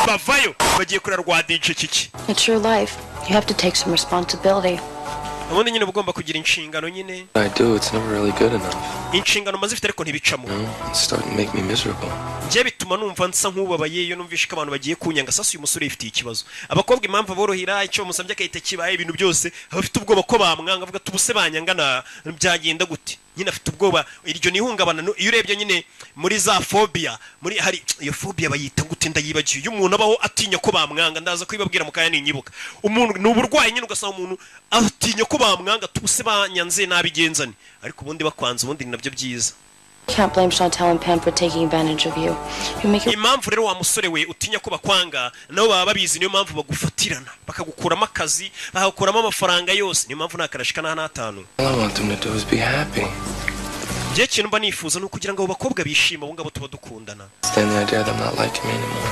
bavayo bagiye kuri rwa DJ kiki. It's your life. You have to take some responsibility. Ubundi nyine ugomba kugira inshingano nyine. I do, it's never really good enough. Inshingano mazifite ariko ntibicamo. It's starting to make me miserable. Nje bituma numva nsa nk'ubabaye iyo numvishe ko abantu bagiye kunyanga sasa uyu musore yifitiye ikibazo. Abakobwa impamvu borohira icyo musambye akahita kibaye ibintu byose abafite ubwoba ko bamwanga avuga tubuse banyangana byagenda gute. Nyine afite ubwoba iryo nihungabana iyo urebye nyine muri za phobia muri hari iyo phobia bayita gute ndayibagiye iyo umuntu abaho atinya ko bamwanga ndaza kwibabwira mukaya ninyibuka umuntu n'uburwayi nyine ugasanga umuntu atinya ko bamwanga tubuse banyanze nabigenzane ariko ubundi bakwanza ubundi nabyo byiza. Can't blame Chantal and Pam for taking advantage of you. You make impamvu rero wa musore we utinya ko bakwanga nabo baba babizi niyo mpamvu bagufatirana bakagukuramo akazi bakagukuramo amafaranga yose niyo mpamvu nakarashika na 5. All I want them to do is be happy. Je kintu mba nifuza no kugira ngo abo bakobwa bishima bo ngabo tuba dukundana. Stand the idea that I'm not liking me anymore.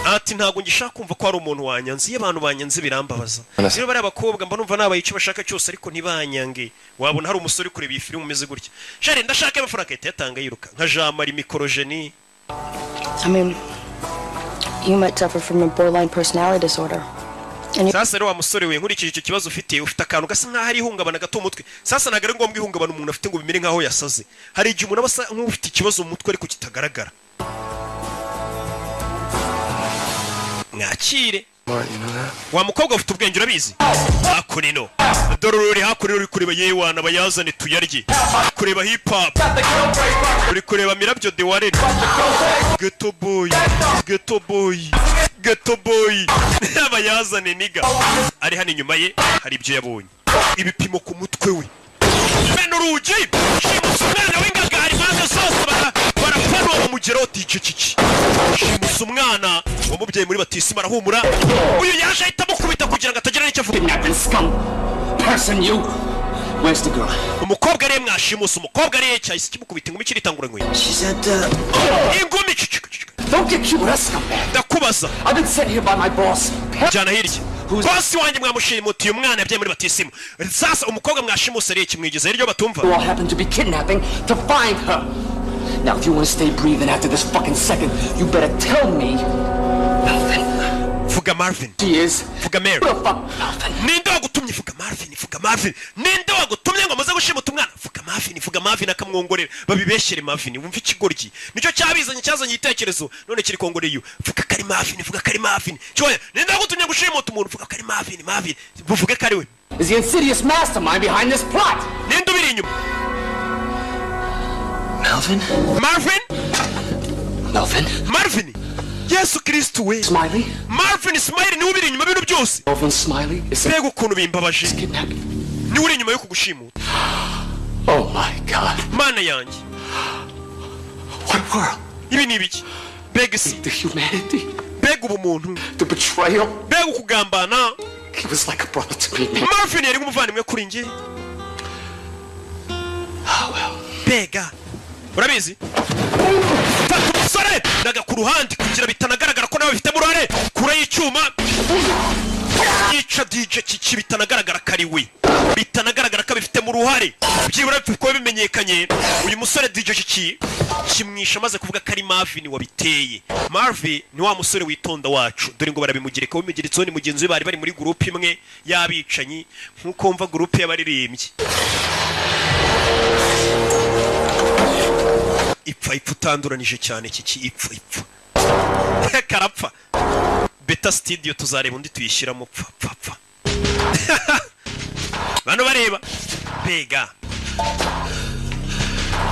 Ati ntago ngishaka kumva ko ari umuntu wanyanze iyo abantu banyanze birambabaza. Rero bari abakobwa mba numva nabaye icyo bashaka cyose ariko ntibanyange. Wabona hari umusore kureba iyi filime umeze gutya. Shari ndashaka amafaranga yatanga yiruka nka Jean Marie Mikorogeni. I mean, you might suffer from a borderline personality disorder. Sasa rero wa musore we nkurikije icyo kibazo ufite akantu gasa nkaho ari ihungabana gato umutwe. Sasa nagare ngombwa ihungabana umuntu afite ngo bimere nkaho yasaze. Hari igihe umuntu abasa nk'ufite ikibazo mu mutwe ariko kitagaragara. Ngakire wa mukobwa ufite ubwenge urabizi hakurino dorori hakurino uri kureba yewana bayazane tuyarye kureba hip hop uri kureba mirabyo de warere ghetto boy bayazane niga ari hano inyuma ye hari ibyo yabonye ibipimo ku mutwe we bene urugi shimusa umwana w'ingagari maze zose barapfa umugero DJ kiki shimusa umwana wamubyaye muri batisima arahumura uyu yaje ahita mukubita kugira ngo atagira n'icyo avuga. Person you. Where's the girl? Umukobwa ari mwashimusa umukobwa ari cyahise kimukubita ingumi kiritangura ngwe. She said ingumi don't get cute, scumbag. Ndakubaza. I've been sent here by my boss. Jana hirya. Boss wanjye mwamushimutiye umwana yabyaye muri batisima. Sasa umukobwa mwashimusa ari kimwigeze iryo batumva. You all happen to be kidnapping to find her. Now, if you want to stay breathing after this fucking second, you better tell me. Melvin. Fuga Marvin. She is. Fuga Mary. What the fuck, Melvin? Ninde wagutumye Fuga Marvin. Ninde wagutumye ngo amaze gushimuta umwana? Fuga Marvin akamwongorera. Babibeshere Marvin. Wumva ikigoryi. Nicyo cyazanye igitekerezo. None kiri kongoreye. Fuga kari Marvin. Cyoya. Ninde wagutumye gushimuta umuntu? Fuga kari Marvin. Buvuge kari we. Is the insidious mastermind behind this plot? Ninde ubiri inyuma? Marvin. Yesu Kristo we. Smiley. Marvin Smiley ni ubiri inyuma bintu byose. Marvin Smiley is Bego ukuntu bimbabaje. Ni uri inyuma yo kugushimuta. Oh my God. Mana yanjye. What world? Ibi ni ibiki? Bega si. The humanity. Bega ubumuntu. The betrayal. Bega ukugambana. He was like a brother to me. Marvin yari umuvandimwe kuri njye. Oh well. Bega. Urabizi? Fata umusore daga ku ruhande kugira bitanagaragara ko nawe bifite murare kura y'icyuma yica DJ kiki bitanagaragara kari we bitanagaragara ko bifite mu ruhare byibura ko bimenyekanye uyu musore DJ kiki kimwisha maze kuvuga kari Marvin wabiteye. Marvin ni wa musore witonda wacu dore ngo barabimugereka wimigeritso ni mugenzi we bari muri group imwe yabicanyi nkuko mva group y'abaririmbyi ipfa utanduranije cyane kiki ipfa karapfa beta studio tuzareba undi tuyishyiramo pfa bano bareba bega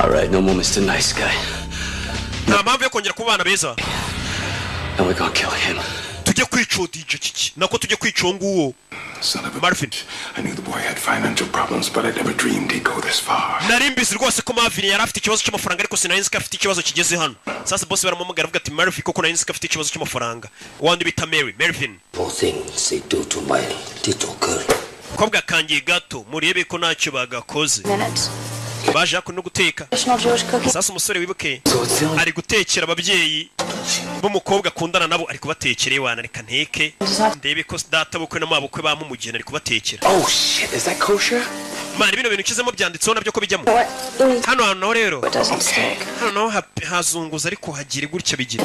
All right, no more Mr. Nice Guy. nta mpamvu yo kongera kubana beza. And we're gonna kill him. Tujye kwica DJ kiki nako tujye kwica nguwo. Marvin, I knew the boy had financial problems, but I never dreamed he'd go this far. Narimbizi rwose ko Marvin yari afite ikibazo cy'amafaranga ariko sinarinzi ko afite ikibazo kigeze hano. Sasa boss baramumugara avuga ati Marvin koko narinzi ko afite ikibazo cy'amafaranga. Wandi bita Marvin. Poor things they do to my little girl. Kobwa kangiye gato murebe ko ntacyo bagakoze. Baje no guteka. Sasa umusore wibuke ari gutekera ababyeyi b'umukobwa akundana nabo ari kubatekera iwana reka nteke ndebe ko data bukwe no mabukwe bamumugena ari kubatekera. Oh shit, is that kosher? Mani bino bintu kizemo byanditseho nabyo ko bijyamo. Hano rero. Hano hazunguza ariko hagire gutya bigira.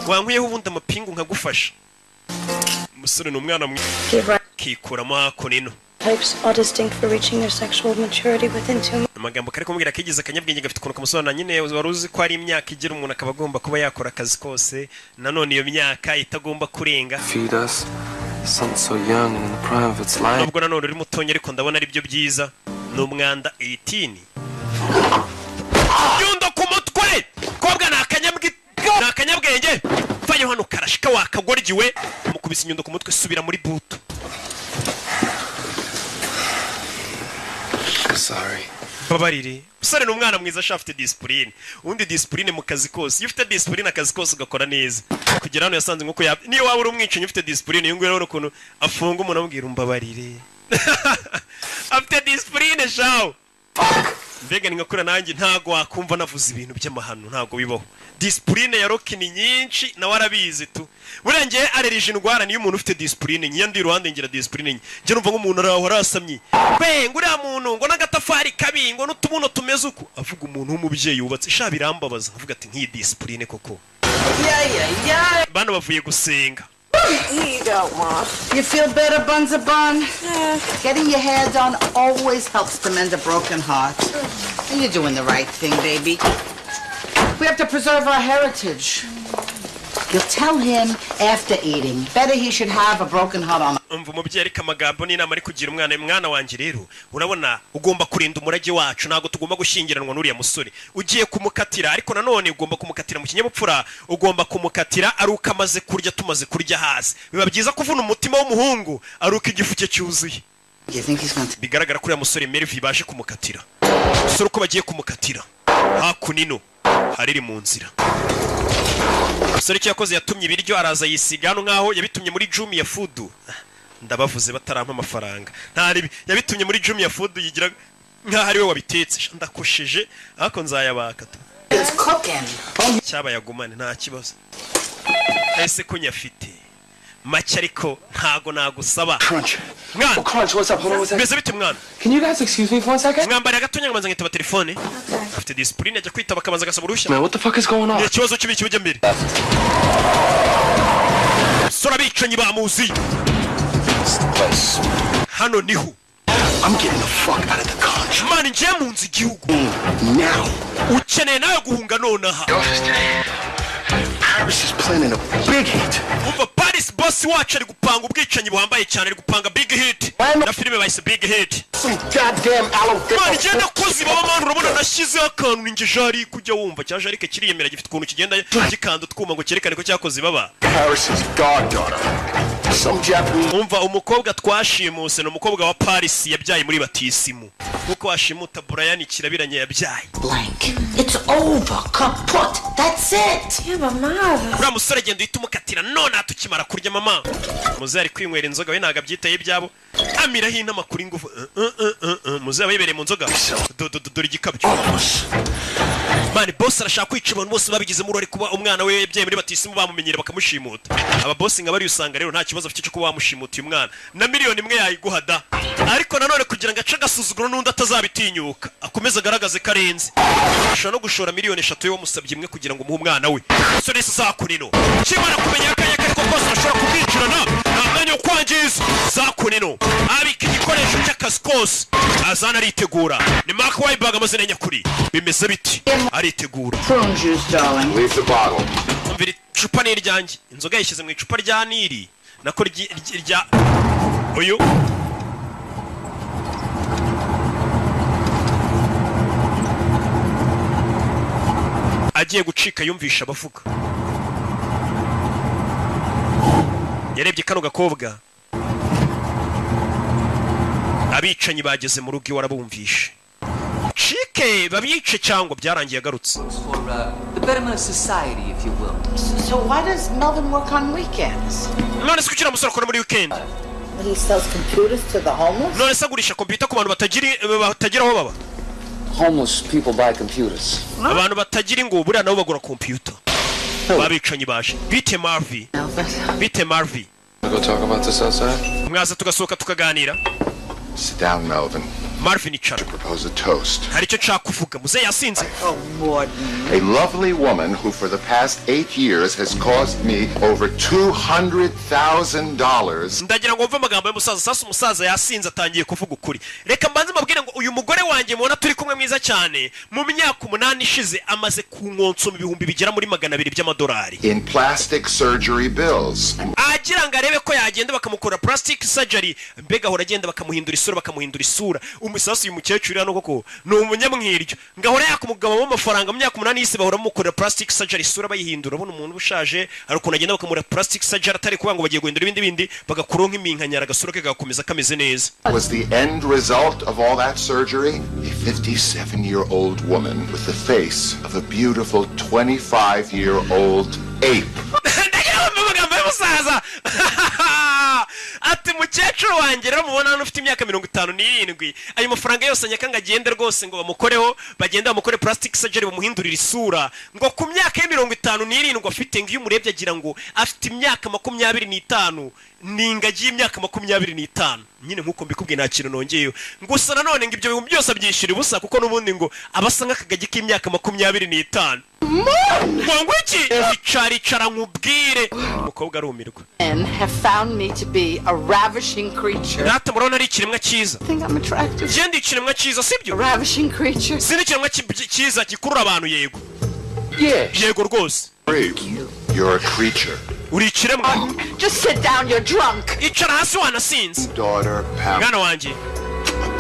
Wankwiyeho ubundi amapingu nkagufasha. Umusore n'umwana mwiza. Kikuramo akonino. Types are distinct for reaching their sexual maturity within 2 months. Amagambo kare kumubwira kigize akanyabwenge gafite ukuntu kamusobanura nyine waruzi ko ari imyaka igira umuntu akaba agomba kuba yakora akazi kose nanone iyo myaka itagomba kurenga. Feed us. Son so young and in the prime of its life. Nubwo nanone uri mutonya ariko ndabona ari byo byiza. N'umwanda 18. Yundo ku mutwe. Kobwa nakanyabwenge. Vayo hano karashika wakagorgiwe. Mukubise inyundo ku mutwe subira muri buto. Sorry. Babarire. Usare n'umwana mwiza shafite discipline. Undi discipline mu kazi kose. Iyo ufite discipline akazi kose ugakora neza. Kugira hano yasanze nkuko niyo waba uri umwicanyi ufite discipline yungu rero ukuntu afunga umuntu amubwira umbabarire. Afite discipline shawo. Mbega ni ngakura nanjye ntago wakumva navuze ibintu by'amahano ntago bibaho. Discipline ya Rocky ni nyinshi na warabizi tu. Burengeye arerije indwara niyo umuntu ufite discipline nyandi ruhande ngira discipline nje numva nk'umuntu araho arasamye. Kwe nguriya muntu ngo nagatafari kabi ngo n'utubuno tumeze uko avuga umuntu w'umubyeyi yubatse sha birambabaza avuga ati nki discipline koko. Bano bavuye gusenga. Here you go, Mom. You feel better, Bunzabun? Getting your hair done always helps to mend a broken heart. And you're doing the right thing, baby. We have to preserve our heritage. You'll tell him after eating. Better he should have a broken heart on. Umva umubyeyi ariko amagambo ni nama ari kugira umwana wanje rero urabona ugomba kurinda umurage wacu ntago tugomba gushingiranwa n'uriya musore ugiye kumukatira ariko nanone ugomba kumukatira mu kinyabupfura ugomba kumukatira aruka amaze kurya tumaze kurya hasi biba byiza kuvuna umutima w'umuhungu aruka igifu cye cyuzuye. Bigaragara kuri ya musore Mervi baje kumukatira usore uko bagiye kumukatira hakunino hariri mu nzira. Musore cyo yakoze yatumye ibiryo araza yisiga hano nkaho yabitumye muri Jumia Food. Ndabavuze batarampa amafaranga. Ntari yabitumye muri Jumia Food yigira nkaho ari we wabitetse. Ndakosheje ariko nzayabaka tu. Cyaba yagumane nta kibazo. Ese ko nyafite. Make ariko ntago nagusaba. Mwana. Crunch, what's up? Hold on, what's up? Beze bite mwana. Can you guys excuse me for 1 second? Mwambara gatonya ngamanza ngitaba telefone. Afite discipline ajya kwitaba kabanza gasaba urushya. Man, what the fuck is going on? Ikibazo kibi kibujya mbere. Sora bicanyi bamuzi. Hano niho. I'm getting the fuck out of the country. Man, nje munzi igihugu. Now. Ukeneye nawe guhunga nonaha. Paris is planning a big hit. Umva Paris boss wacu ari gupanga ubwicanyi buhambaye cyane ari gupanga big hit. Na filime bayise big hit. Some goddamn aloe. Man, nje ndakozi baba man urabona nashyizeho akantu ninje jari kujya wumva cyaje ariko kiriyemera gifite ukuntu kigenda gikanda twuma ngo cyerekane ko cyakoze baba. Paris is goddaughter. Some Japanese. Umva umukobwa twashimuse no umukobwa wa Paris yabyaye muri batisimu. Kuko washimuta Brian kirabiranye yabyaye. Blank. It's over. Kaput. That's it. Yeah, mama. Ura musore genda itumukatira none atukimara kurya mama. Muze ari kwinywera inzoga we naga byitaye byabo. Amira hino makuru ingufu. Muze abayibere mu nzoga. Dore igikabyo. Mani boss arashaka kwica abantu bose babigize mu rori kuba umwana we yabyaye muri batisimu bamumenyera bakamushimuta. Aba boss ngabari usanga rero nta kibazo afite cyo kuba bamushimuta uyu mwana. Na miliyoni imwe yayiguhada. Ariko nanone kugira ngo aca gasuzuguro n'undi atazabitinyuka. Akomeza agaragaze karenze. Ashobora no gushora miliyoni 3 yo musabye imwe kugira ngo muhe umwana we. So nese zakunino. Kimara kumenya akanya kariko kose ashobora kubwicirana. Namanye ukwangiza zakunino. Abika igikoresho cy'akazi kose. Azana aritegura. Ni Mark Wahlberg amazina nyakuri. Bimeze biti. Aritegura. Prune juice, darling. Leave the bottle. Umvira icupa ni iryanjye. Inzoga yishyize mu icupa rya Nili. Nako rya uyu agiye gucika yumvisha abavuga. Yarebye kano gakobwa. Abicanyi bageze mu rugo warabumvishe. Chike babice cyangwa byarangiye agarutse. The betterment of society, if you will. So why does Melvin work on weekends? None se kugira musoro akora muri weekend. He sells computers to the homeless? None se agurisha computer ku bantu batagira aho baba. Homeless people buy computers. Abantu batagira ngo buriya nabo bagura computer. Babicanyi baje. Bite Marvy. Bite Marvy. Go talk about this outside. Mwaza tugasohoka tukaganira. Sit down, Melvin. Marvin icara. Propose a toast. Hari icyo nshaka kuvuga. Muze yasinze. A lovely woman who for the past 8 years has cost me over $200,000. Ndagira ngo mve amagambo y'umusaza. Sasa umusaza yasinze atangiye kuvuga ukuri. Reka mbanze mabwire ngo uyu mugore wanjye mubona turi kumwe mwiza cyane mu myaka 8 ishize amaze kunkonso mu bihumbi bigera muri $200 by'amadolari. In plastic surgery bills. Agira ngo arebe ko yagenda bakamukora plastic surgery. Mbega hora agenda bakamuhindura isura bakamuhindura isura. Umusasu uyu mukecuru hano koko ni umunyamwiryo. Ngahora yakumugaba mu mafaranga mu myaka 8 yise bahora mukora plastic surgery isura bayihindura. Ubona umuntu bushaje ari ukuntu agenda bakamura plastic surgery atari kuba ngo bagiye guhindura ibindi bagakuronka iminkanyara agasura ke gakomeza kameze neza. Was the end result of all that surgery a 57-year-old woman with the face of a beautiful 25-year-old ape? Ati mukecuru wanjye rero mubona hano ufite imyaka 57 ayo mafaranga yose nyakanga agende rwose ngo bamukoreho bagenda bamukore plastic surgery bamuhindurira isura ngo ku myaka ya 57 afite ngo iyo umurebye agira ngo afite imyaka 25 ningagiye imyaka 25 nyine nkuko mbikubwiye nta kintu nongeyeyo gusa nanone ngo ibyo bintu byose abyishira ubusa kuko nubundi ngo abasanga akagagi k'imyaka 25 ngo iki icara nkubwire umukobwa arumirwa. And have found me to be a ravishing creature. Nata murona ari ikiremwa cyiza. I think I'm attractive. Jendi ikiremwa cyiza sibyo? Ravishing creature. Sini ikiremwa cyiza gikurura abantu yego. Yes. Yego rwose. You're a creature. Uri ikiremwa. Just sit down, you're drunk. Icara hasi wanasinze. Daughter Pam. Mwana wanjye. A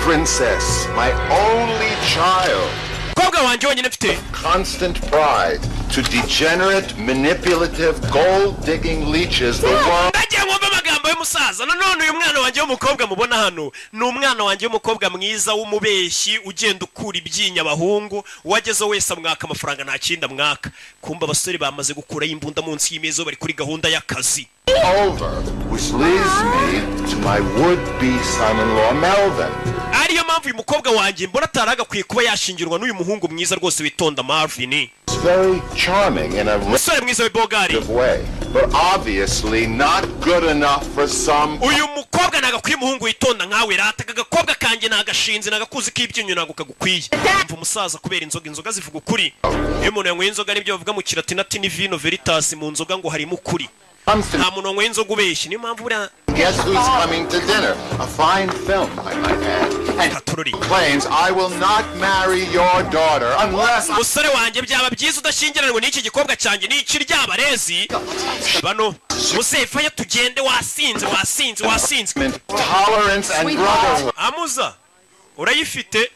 princess, my only child. Kobwa wanjye wonyine mfite. Constant pride to degenerate, manipulative, gold-digging leeches the world. Ndagiye ngomba amagambo y'umusaza. Nanone uyu mwana wanjye w'umukobwa mubona hano ni umwana wanjye w'umukobwa mwiza w'umubeshyi ugenda ukura ibyinya abahungu wageze wese amwaka amafaranga nta kindi amwaka. Kumba abasore bamaze gukura imbunda munsi y'imeza bari kuri gahunda y'akazi. Over, which leads me to my would-be son-in-law Melvin. Ariyo mpamvu uyu mukobwa wanjye mbona ataragakwiye kuba yashingirwa n'uyu muhungu mwiza rwose witonda Marvin. It's very charming in a way, but obviously not good enough for some. Uyu mukobwa nagakwiye umuhungu witonda nkawe rata agakobwa kanjye nagashinze nagakuzi k'ibyinyo nago kagukwiye. Mva umusaza kubera inzoga zivuga ukuri. Iyo umuntu yanyweye inzoga nibyo bavuga mu kilatini ni vino veritas mu nzoga ngo harimo ukuri. Nta muntu wanyweye inzoga ubeshye niyo mpamvu buriya. Guess who's coming to dinner? A fine film, I might add. And claims I will not marry your daughter unless. Musore wanjye byaba byiza udashyingiranwa n'iki gikobwa cyanjye n'iki ry'abarezi. Bano musefa ya tugende wasinze. Tolerance and brotherhood. Amuza urayifite.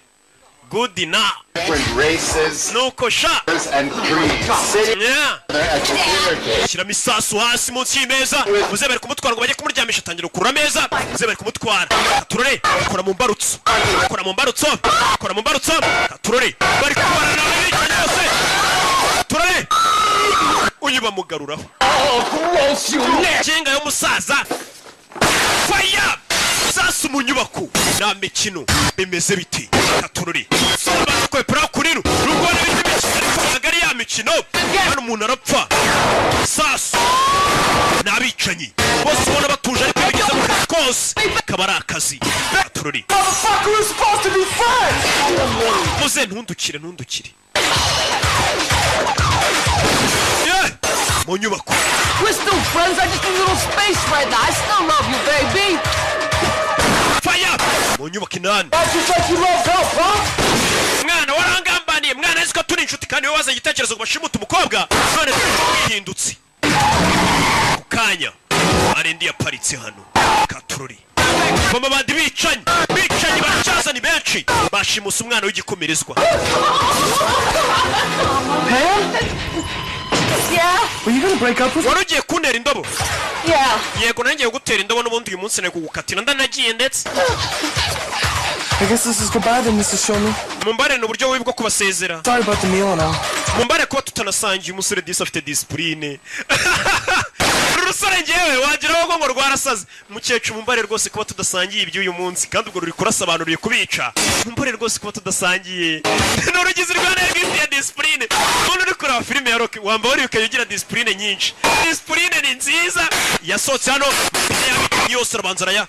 Good enough. Different races. Nuko sha. And creeds. Shira misasu hasi munsi y'imeza. Muzebere kumutwara ngo bajye kumuryamisha tangira kurura meza. Muzebere kumutwara. Turore kora mu mbarutso. Turore bari kubara na bari cyose. Turore. Uyu bamugaruraho. Gross you neck. Jenga yo musaza. Fire. Sasu mu nyubako na mikino bimeze biti Turore soma ko pra kuriru rugora biti bishye agari ya mikino hano umuntu arapfa sasu nabicanyi bose ubona batuje ariko bigeze mu kose kabara akazi Turore Motherfucker is supposed to be friends. muze ntundukire mu nyubako. We're still friends. I just need a little space right now. I still love you, baby. Fire! Mu nyubako inani. Mwana warangambaniye mwana aziko turi inshuti kandi we waza igitekerezo ngo bashimuta umukobwa none twihindutse. Kukanya arendi yaparitse hano Turore. Mama bandi bicanyi baracyaza ni benshi. benshi bashimusa umwana w'igikomerezwa. Were you gonna break up with me? Wari ugiye kuntera indobo? Yego nanjye gutera indobo n'ubundi uyu munsi nari kugukatira ndanagiye ndetse. I guess this is goodbye then, Mr. Showman. Mumbare n'uburyo bubi bwo kubasezera. Sorry about the meal now. Mumbare kuba tutanasangiye umusore disi afite discipline. Urusore ngewe wagiraho ngo rwarasaze. Mukecuru mumbare rwose kuba tudasangiye iby'uyu munsi kandi ubwo ruri kurasobanuriye kubica. Mumbare rwose kuba tudasangiye. N'urugize rwana rw'ifite discipline. Umuntu uri kureba filime ya Rock wamba wari ukayigira discipline nyinshi. Discipline ni nziza. Yasohotse hano yose arabanza ya.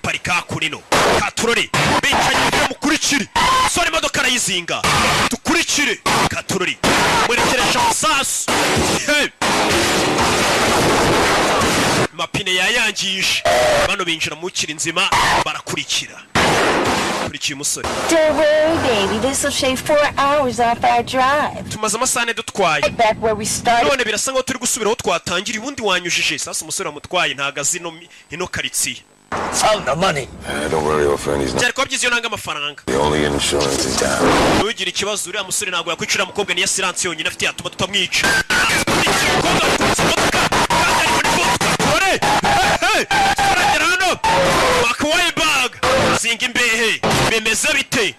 Parika kunino Katurori bicaye mukurikire sore imodoka arayizinga tukurikire Katurori mwerekeresha amasasu mapine yayangije bano binjira mu kiri nzima barakurikira kurikiye umusore. Don't worry, baby. This will shave 4 hours off our drive. Tumaze amasane dutwaye. Back where we started. None birasa ngo turi gusubiraho twatangiriye ubundi wanyujije sasa umusore amutwaye ntagazi ino karitsiye. Found the money. Don't worry, old friend. He's not the only insurance in town. Ugira ikibazo uriya musore ntabwo yakwicira mukobwa ni asiranse yonyine afite yatuma tutamwica. Makwai bag zinga imbehe bemeze bite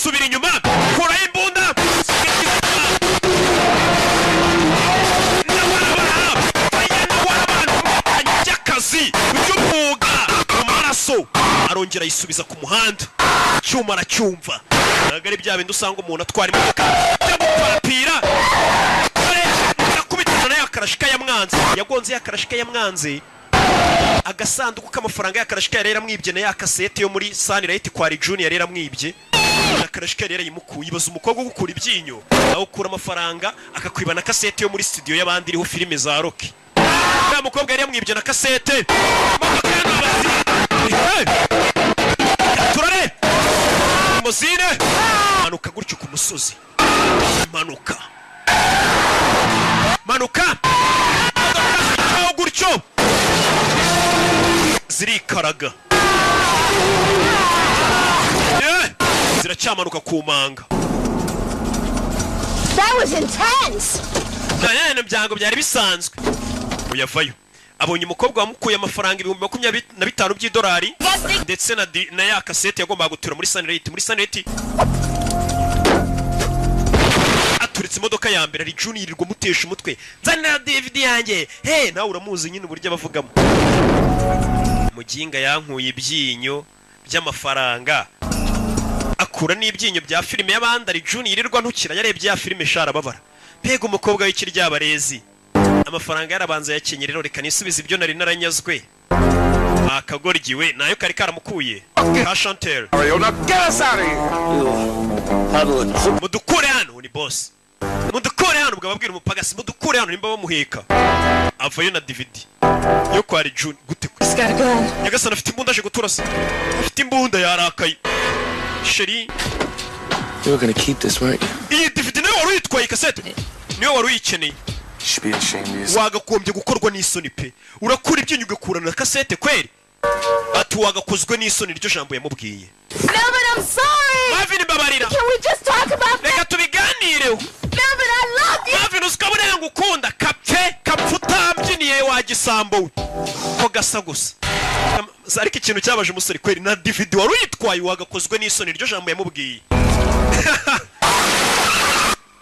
subira inyuma kora imbunda y'akazi by'umwuga amaraso arongera yisubiza ku muhanda cyuma aracyumva ntabwo ari bya bindi usanga umuntu atwara imodoka cyamupapira akubitana nayo akarashika yamwanze yagonze yakarashika yamwanze agasanduku k'amafaranga yakarashika yari yaramwibye na yakasete yo muri Sunlight kwa Junior yari yaramwibye yakarashika yari yimukuye ibaza umukobwa gukura ibyinyo aho ukura amafaranga akakwiba na kasete yo muri studio y'abandi iriho filime za Rock na mukobwa yari yamwibye na kasete turare muzine manuka gutyo ku musozi manuka gutyo zirikaraga ziracyamanuka ku manga. That was intense. Byango byari bisanzwe uyavayo abonye umukobwa wamukuye amafaranga 25,000 by'idolari ndetse na ya kasete yagomba gutura muri Sunlight aturitse imodoka ya mbere ari Junior yirirwa mutesha umutwe nzanira DVD yanjye nawe uramuzi nyine uburyo abavugamo muginga yankuye ibyinyo by'amafaranga akura n'ibyinyo bya filime y'abandi ari Junior yirirwa ntukira yarebye ya filime shara babara pega umukobwa w'ikiryabarezi amafaranga yarabanza yakenye rero reka nisubiza ibyo nari naranyazwe akagorgiwe nayo kari karamukuye ka Chantel mudukure hano ni boss mudukure hano bwababwira umupagasi mudukure hano nimba bamuheka avayo na DVD yo kwa June gute nyagasana afite imbunda aje guturasa afite imbunda yarakaye sheri You were gonna keep this, weren't you? iyi DVD nayo wari uyitwaye kasete niyo wari uyikeneye wagakombye gukorwa n'isoni pe urakura ibyinyo ugakura na kasete kweri ati wagakozwe n'isoni ryo jambo yamubwiye. Melvin, I'm sorry. Marvin babarira. Can we just talk about that? Reka tubiganireho. Melvin, I love you. Marvin uskabone ngukunda kapfuta mbyiniye wagisambo ko gasa gusa ariko ikintu cyabaje umusore kweri na DVD wari uyitwaye wagakozwe n'isoni ryo jambo yamubwiye.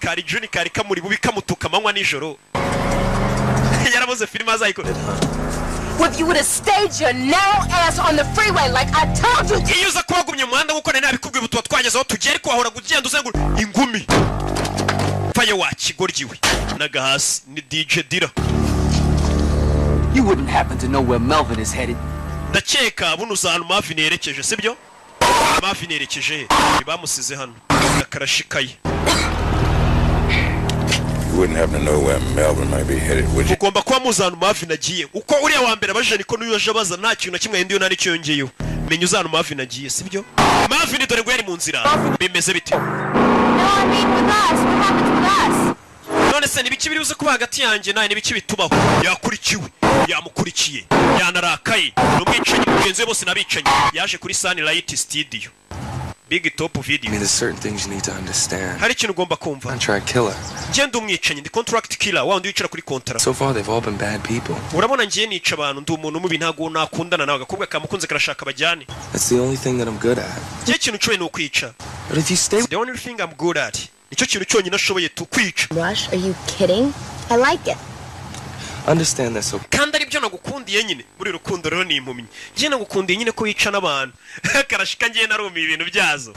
Kari Juni kari kamuri bubi kamutuka manywa nijoro yarabuze filime azayikora. If you would have stayed your narrow ass on the freeway like I told you. Iyo uza kubagumye umuhanda nguko nari nabikubwiye ubutwa twagezeho tugere kwahora kugenda uzengura ingumi faye wakigorgiwe nagahasi ni DJ Dira. You wouldn't happen to know where Melvin is headed. Ndakeka buno uzana Marvin yerekeje sibyo? Marvin yerekeje bamusize hano nakarashikaye. You wouldn't happen to know where Melvin might be headed, would you? Ugomba kwa muzana Marvin agiye uko uriya wa mbere baje niko nuyo jabaza nta kintu na kimwe ndiyo nari cyongeyeyo menye uzana Marvin agiye sibyo? Marvin dore ngo yari mu nzira bimeze bite? No, I mean with us. What happens with us? None se ese nibiki biri buze kuba hagati yanjye nawe nibiki bitubaho yakurikiwe yamukurikiye yanarakaye n'umwicanyi mugenzi we bose nabicanye yaje kuri Sunlight Studio Big Top Video. I mean, there's certain things you need to understand. Hari ikintu ugomba kumva. Contract killer. Genda umwicanyi ndi contract killer wa undi wicara kuri contract. So far they've all been bad people. Urabona ngiye nica abantu ndi umuntu mubi ntago nakundana nawe agakobwa kamukunze karashaka bajyane. That's the only thing that I'm good at. Cye kintu cyo ni ukwica. But if you stay the only thing I'm good at. Nicyo kintu cyonyine nashoboye tukwica. Rush, are you kidding? I like it. Understand that so. Kandi ari byo nagukundiye nyine muri rukundo rero ni impumyi. Ngiye nagukundiye nyine ko wica n'abantu. Karashika ngiye narumi ibintu byazo.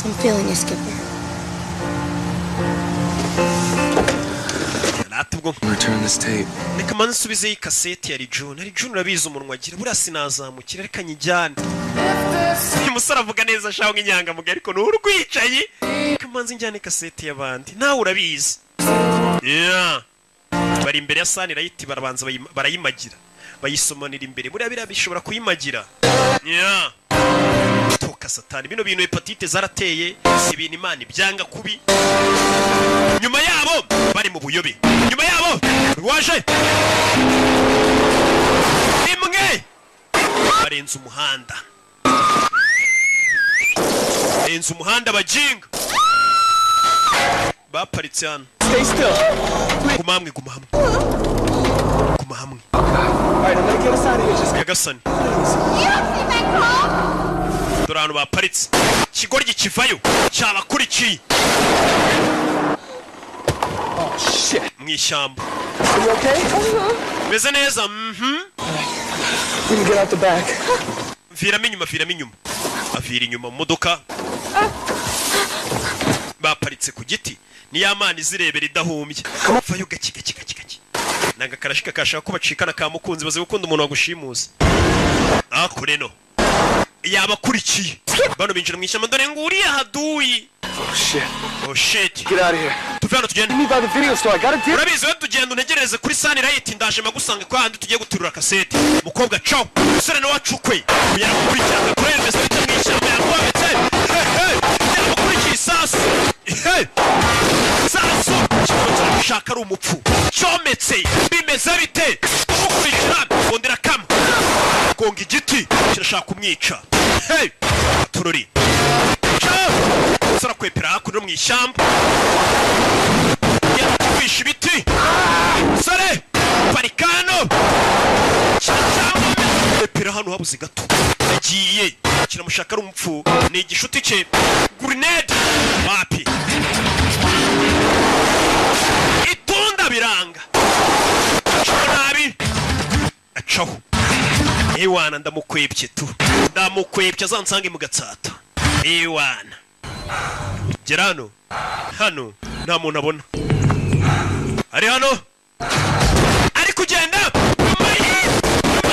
I'm feeling you, Skipper. Return this tape. Reka manze nsubize iyi kaseti ya Rijun. Rijun urabizi umunwa agira buriya sinazamukira reka nyijyane. Uyu musore avuga neza shaho nk'inyanga mugari ariko n'urwicaye. Reka manze njyane kaseti y'abandi. Nawe urabizi. Yeah. Bari imbere ya Sunlight barabanza barayimagira. Bayisomanira imbere. Buriya bishobora kuyimagira. Yeah. Toka satani bino bintu hepatite zarateye ibintu Imana byanga kubi. Nyuma yabo bari mu buyobe. Nyuma yabo rwaje. Imwe barenze umuhanda. Barenze umuhanda bajinga. Baparitse hano. Stay still. Guma hamwe guma hamwe. Guma hamwe. Alright, I'm gonna get us out of here. Just Yagasani. Dorano baparitse. Kigoryi kivayo. Cyabakurikiye. Oh shit. Mwishyamba. Are you okay? Meze neza. We can get out the back. Viramo inyuma. Avira inyuma mu modoka. Baparitse ku giti. Ni yamani zirebera idahumbye. Vayo gaki. Nanga karashika kashaka ko bacikana ka mukunzi baze gukunda umuntu wagushimuza. Akureno. Yabakurikiye. Bano binjira mu ishyamba dore nguriye haduyi. Oh shit. Get out of here. Tuvana tugenda. Me by the video store. I got a deal. Urabizi we tugenda untegereze kuri Sunlight ndaje magusanga kwa handi tugiye guturura kaseti. Mukobwa ciao. Sore no wacukwe. Yarakurikirana kuri Elvis mu ishyamba yakwabetse. Yabakurikiye sasu. Sasu. Shaka ari umupfu. Cometse. Bimeze bite? Ukurikira bondera kama. Gonga igiti kirashaka kumwica. Tururi. Sara kwepera hakuno mu ishyamba. Yakwisha ibiti. Sare. Parikano. Kwepera hano habuze gato. Agiye. Kiramushaka ari umupfu. Ni igishuti cye. Grenade. Wapi. Itunda biranga. Nabi. Acaho. Ewana ndamukwebye tu. Ndamukwebye azansange mu gatsata. Ewana. Gerano. Hano nta muntu abona. Ari hano. Ari kugenda.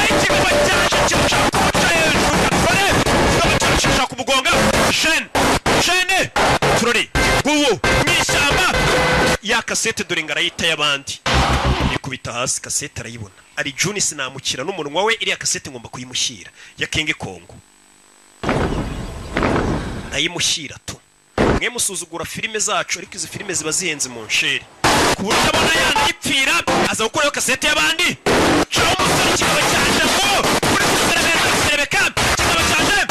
Ikigo cyaje cyashaka kumuca hejuru gatware. Cyashaka kumugonga. Shene. Turori. Guwo. Mwishyamba. Ya kasete dore ngarayita y'abandi. Nikubita hasi kasete arayibona. Ari Juni sinamukira n'umunwa we iriya kasete ngomba kuyimushyira ya King Kongo. Ndayimushyira tu. Mwe musuzugura filime zacu ariko izi filime ziba zihenze mu nshere. Kubura abona yanipfira aza gukora kasete y'abandi. Cyo umusore kikaba cyanje ngo kuri kuserebeka kikaba cyanje.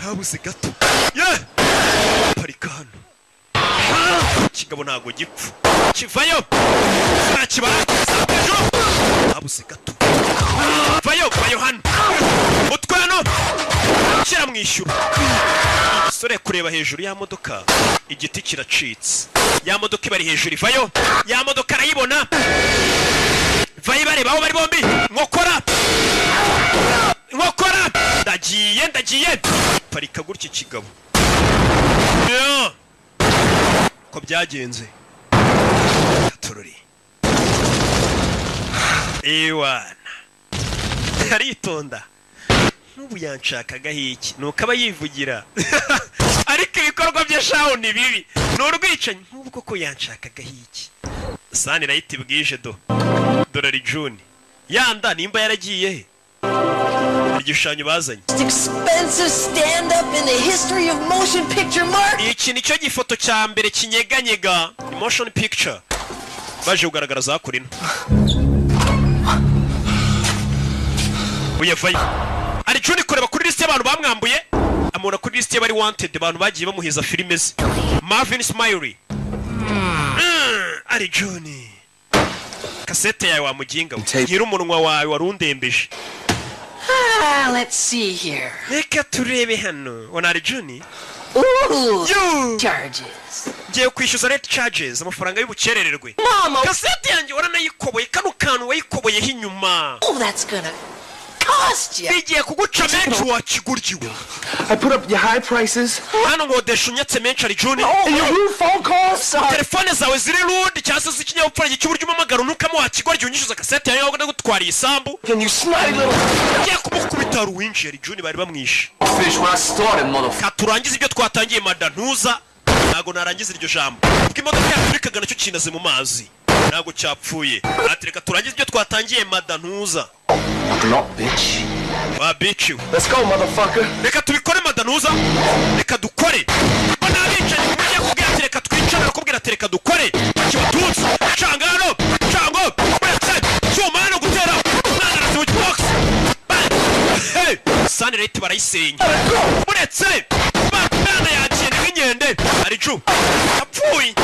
Habuze gato. Parikano. Kigabo ntago gipfu. Kivayo. Sakibara. Habuze gato. Vayo hano. Utwano. Kira mwishyura. Sore kureba hejuru ya modoka. Igiti kiracitse. Ya modoka ibari hejuru ivayo. Ya modoka arayibona. Vayo bareba aho bari bombi. Nkokora. Ndagiye. Parika gutya kigabo. Ko byagenze. Tururi. Ewana. Aritonda. Nubu yanshakaga hiki. Nuko aba yivugira. Ariko ibikorwa bya shaho ni bibi. N'urwicanyi nkubu koko yanshakaga hiki. Sunlight bwije do. Dollar June. Yanda nimba yaragiye he? igishushanyo bazanye expensive stand up in the history of motion picture market. iki nicyo gifoto cya mbere kinyeganyega motion picture baje kugaragaraza hakurino uyevayo ari Juni kureba kuri list y'abantu bamwambuye amubona kuri list y'abari wanted abantu bagiye bamuhiza filime ze Marvin Smiley ari Juni kasete yawe wamuginga gira umunwa wawe warundembeje Let's see here. Reka turebe hano ona ari Juni Charges. Ngiye kwishyuza rate charges amafaranga y'ubukerererwe Mama kasete yanjye waranayikoboye kano kantu wayikoboye hinyuma Oh that's gonna cost you. Bigiye kuguca menshi wakiguryiwe I put up your high prices. Hano ngodesha unyatse menshi ari Juni And your rude phone calls. telefone zawe ziri rude cyangwa se ikinyabupfura cy'uburyo umamagara nukamo wakigoryi unyishyuza kasete yawe ngo gutwara isambu Can you snotty little Ngiye kumukubita ruwinshi ari Juni bari bamwishe Finish what I started, motherfucker. Katurangiza ibyo twatangiye madantuza ntago narangiza iryo jambo ubwo imodoka yaturikaga nacyo kinaze mu mazi ntago cyapfuye atereka turangiza ibyo twatangiye madantuza Not bitch. wa bitch Let's go, motherfucker. reka tubikore madantuza reka dukore mbona abicaye kumenya kubwira ati reka twicare bakubwira ati reka dukore kibatunze cangano cango uretse cyuma no gutera umwana na switch box hey sanirate barayisenya uretse bana yakene nk'inyende ari Ju apfuye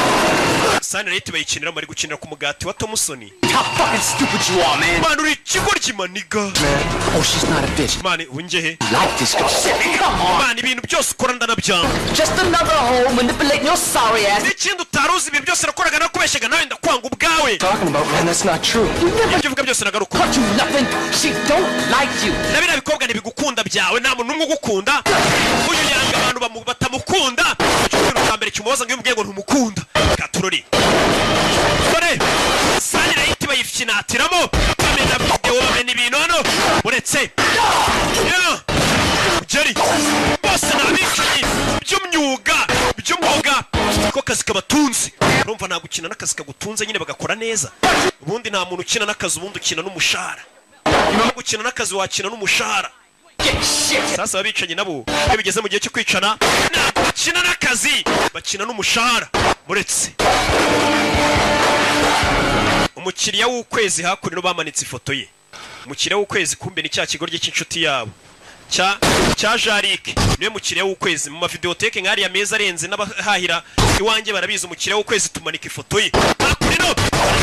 sanirate bayikinira bari gukinira ku mugati wa Thompson How fucking stupid you are, man. man uri kigoryi maniga Oh, she's not a bitch. man unjehe Like this girl. Shit, come on. man ibintu byose ukora ndanabyanga Just another hoe manipulating your sorry ass. n'ikindi utaruzi ibi byose nakoraga nakubeshyaga nawe ndakwanga ubwawe Talking about, man, that's not true. ibyo uvuga byose nagaruka Taught you nothing. She don't like you. nabira bikobwa ntibigukunda byawe nta muntu n'umwe ugukunda uyu yanga abantu batamukunda ikintu cya mbere kimubaza ngo iyo umubwiye ngo ntumukunda katurori sore sani rayiti bayifyinatiramo bamena video bamena ibintu hano uretse Jerry bose nabicanyi by'umwuga ko kazi kabatunze urumva nta gukina n'akazi kagutunze nyine bagakora neza ubundi nta muntu ukina n'akazi ubundi ukina n'umushahara niba gukina n'akazi wakina n'umushahara sasa abicanyi nabo iyo bigeze mu gihe cyo kwicana ntabwo bakina n'akazi bakina n'umushahara muretse umukiriya w'ukwezi hakurino bamanitse ifoto ye umukiriya w'ukwezi kumbe ni cya kigoryi cy'inshuti yabo cya Jarike niwe mukiriya w'ukwezi mu mavideoteke nk'ariya meza arenze n'abahahira iwanjye barabizi umukiriya w'ukwezi tumanika ifoto ye hakurino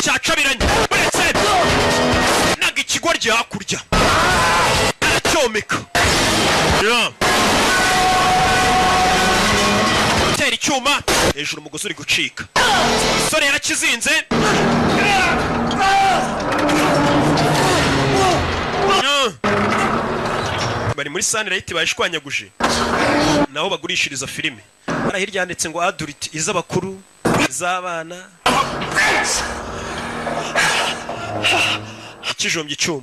cyacabiranye muretse naga ikigoryi hakurya aracyomeka tera icyuma hejuru umugozi uri gucika sore yarakizinze bari muri Sunlight bayishwanyaguje naho bagurishiriza filime ara hirya yanditse ngo adult iz'abakuru iz'abana kijombye icyuma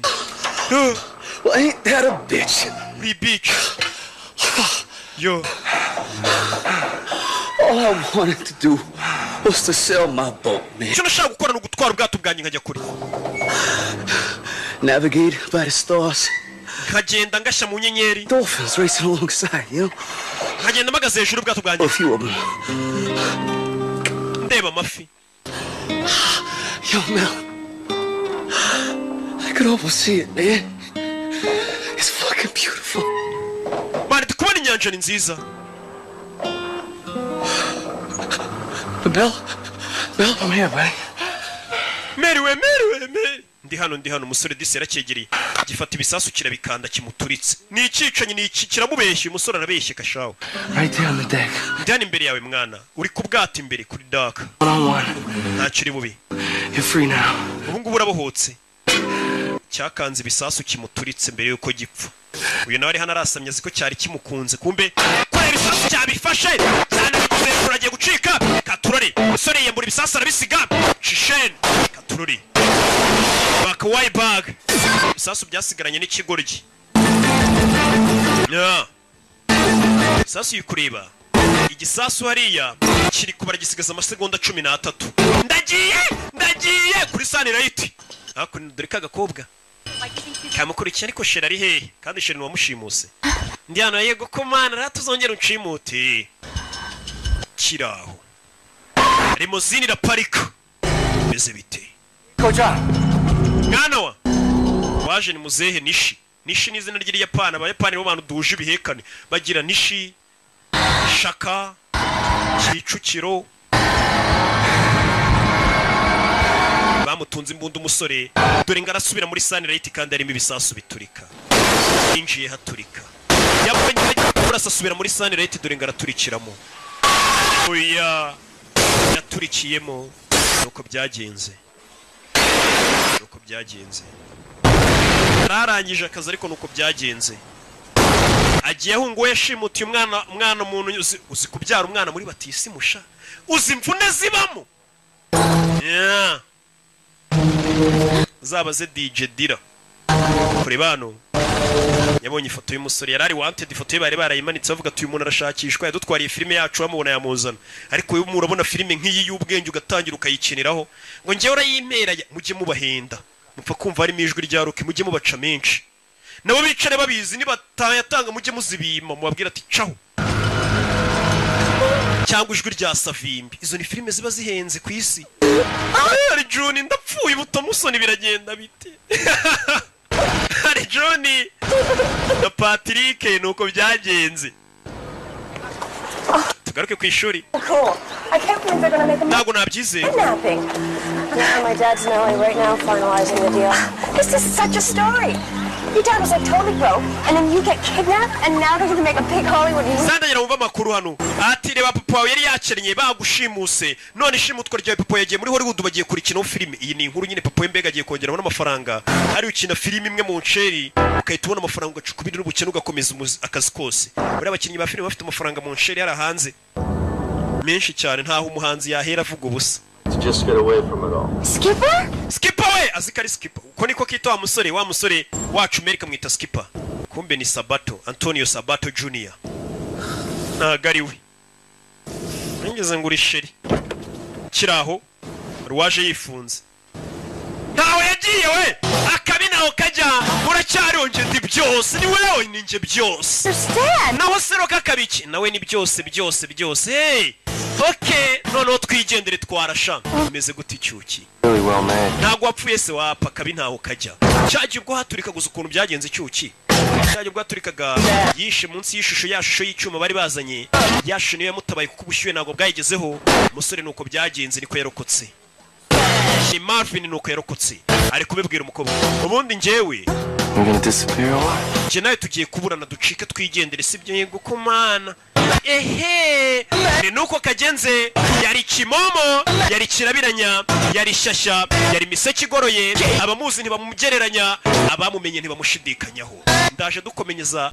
Well, ain't that a bitch? We bitch. Yo. All I wanted to do was to sell my boat, man. Cyo nashaka gukora no gutwara ubwato bwanjye nkajya kuri. Navigate by the stars. Nkagenda ngashya mu nyenyeri. Dolphins racing alongside, you know. Nkagenda magaze hejuru ubwato bwanjye. A few of them. Ndeba amafi. Yo, Mel. I could almost see it, man. It's fucking beautiful. Man, tukubona inyanja ni nziza. Mel, I'm here, buddy. Mary. Ndi hano umusore disi yarakegeriye. Gifata ibisasu kirabikanda kimuturitse. Ni icicanye ni iki kiramubeshye umusore arabeshye kashaho. Right there on the deck. Ndani imbere yawe mwana. Uri ku bwato imbere kuri dock. One-on-one. Ntacyo bubi. You're free now. Ubu ngubu urabohotse. Cyakanze ibisasu kimuturitse mbere yuko gipfa. Uyu nawe ari hano arasamye ziko cyari kimukunze kumbe ko ibisasu cyabifashe cyane bivuze kuragiye gucika katurori umusore yembura ibisasu arabisiga shishen katurori bakawayi bag ibisasu byasigaranye n'ikigoryi ibisasu yikureba igisasu hariya kiri kubara gisigaza amasegonda 13 ndagiye kuri Sunlight hakuno dore kagakobwa kamukurikiye ariko sheri ari hehe kandi sheri wamushimuse ndi hano yego ko mana ratuzongera unshimute kiraho limozini iraparika beze bite Koja mwana wa waje ni muzehe Nishi Nishi ni izina ry'Iyapani abayapani bo bantu duje ibihekane bagira Nishi Shaka Kicukiro bamutunze imbunda umusore dore ngarasubira muri Sunlight kandi arimo ibisasu biturika injiye haturika yabonye kurasasubira muri Sunlight dore ngaraturikiramo oya yaturikiyemo nuko byagenze ararangije akazi ariko nuko byagenze agiye ahungu yashimutiye umwana umuntu uzi kubyara umwana muri batisi musha uzi imvune zibamo yeah. Zabaze DJ Dira kuri bano yabonye ifoto y'umusore yarari wanted ifoto ye bari barayimanitse bavuga ati uyu muntu arashakishwa yadutwariye filime yacu bamubona yamuzana ariko uyu murabona filime nk'iyi y'ubwenge ugatangira ukayikiniraho ngo ngewe urayimera mujye mubahenda mupfa kumva harimo ijwi rya Roki mujye mubaca menshi nabo bicare babizi nibatayatanga mujye muzibima mubabwira ati caho cyangwa ijwi rya Savimbi izo ni filime ziba zihenze ku isi ari Juni ndapfuye butomusoni biragenda bite ari Juni na Patrick nuko byagenze tugaruke ku ishuri ntabwo nabyize My dad's in LA right now finalizing the deal. This is such a story. Your dad was like totally broke, and then you get kidnapped, and now they're gonna make a big Hollywood movie. Sandanyira umva makuru hano. Ati reba papa wawe yari yakennye bagushimuse. None ishimutwa rya papa yagiye muri Hollywood bagiye kurikina filime. Iyi ni inkuru nyine papa wembega agiye kongera amafaranga. Ari ukina filime imwe mu nsheri, ukahita ubona amafaranga ugacukubira n'ubukene ugakomeza akazi kose. Buri abakinnyi ba filime bafite amafaranga mu nsheri yara hanze. Menshi cyane ntaho umuhanzi yahera avuga ubusa. To just get away from it all. Skipper? Skipper we azikari Skipper. Uko niko kita wa musore wacu America mwita Skipper. Kumbe ni Sabato, Antonio Sabato Jr. Nagari we. Ngeze nguri sheri. Kiraho ruwaje yifunze. Ntawe yagiye we. Akabinaho kajya uracyarionje ndi byose ni wewe ninje byose. Naho seroka kabiki nawe ni byose. Hey. Okay, no twigendere twarasha. Imeze guti cyuki. Really well made. Ntago wapfuye se wapa kabinaho kajya. Cyaje ubwo haturika guza ukuntu byagenze cyuki. Cyaje ubwo haturikaga yishe munsi y'ishusho yashusho y'icyuma bari bazanye. Yashusho niyo yamutabaye kuko ubushyuhe ntago bwayigezeho. Umusore nuko byagenze niko yarokotse. Ni Marvin nuko yarokotse. Ari kubibwira umukobwa. Ubundi njyewe We're gonna disappear or what? Je nawe tugiye kuburana ducike twigendere sibyo yego kumana. Ehe ni nuko kagenze yari kimomo yari kirabiranya yari shasha yari miseke igoroye abamuzi ntibamumugereranya abamumenye ntibamushidikanyaho ndaje dukomenyeza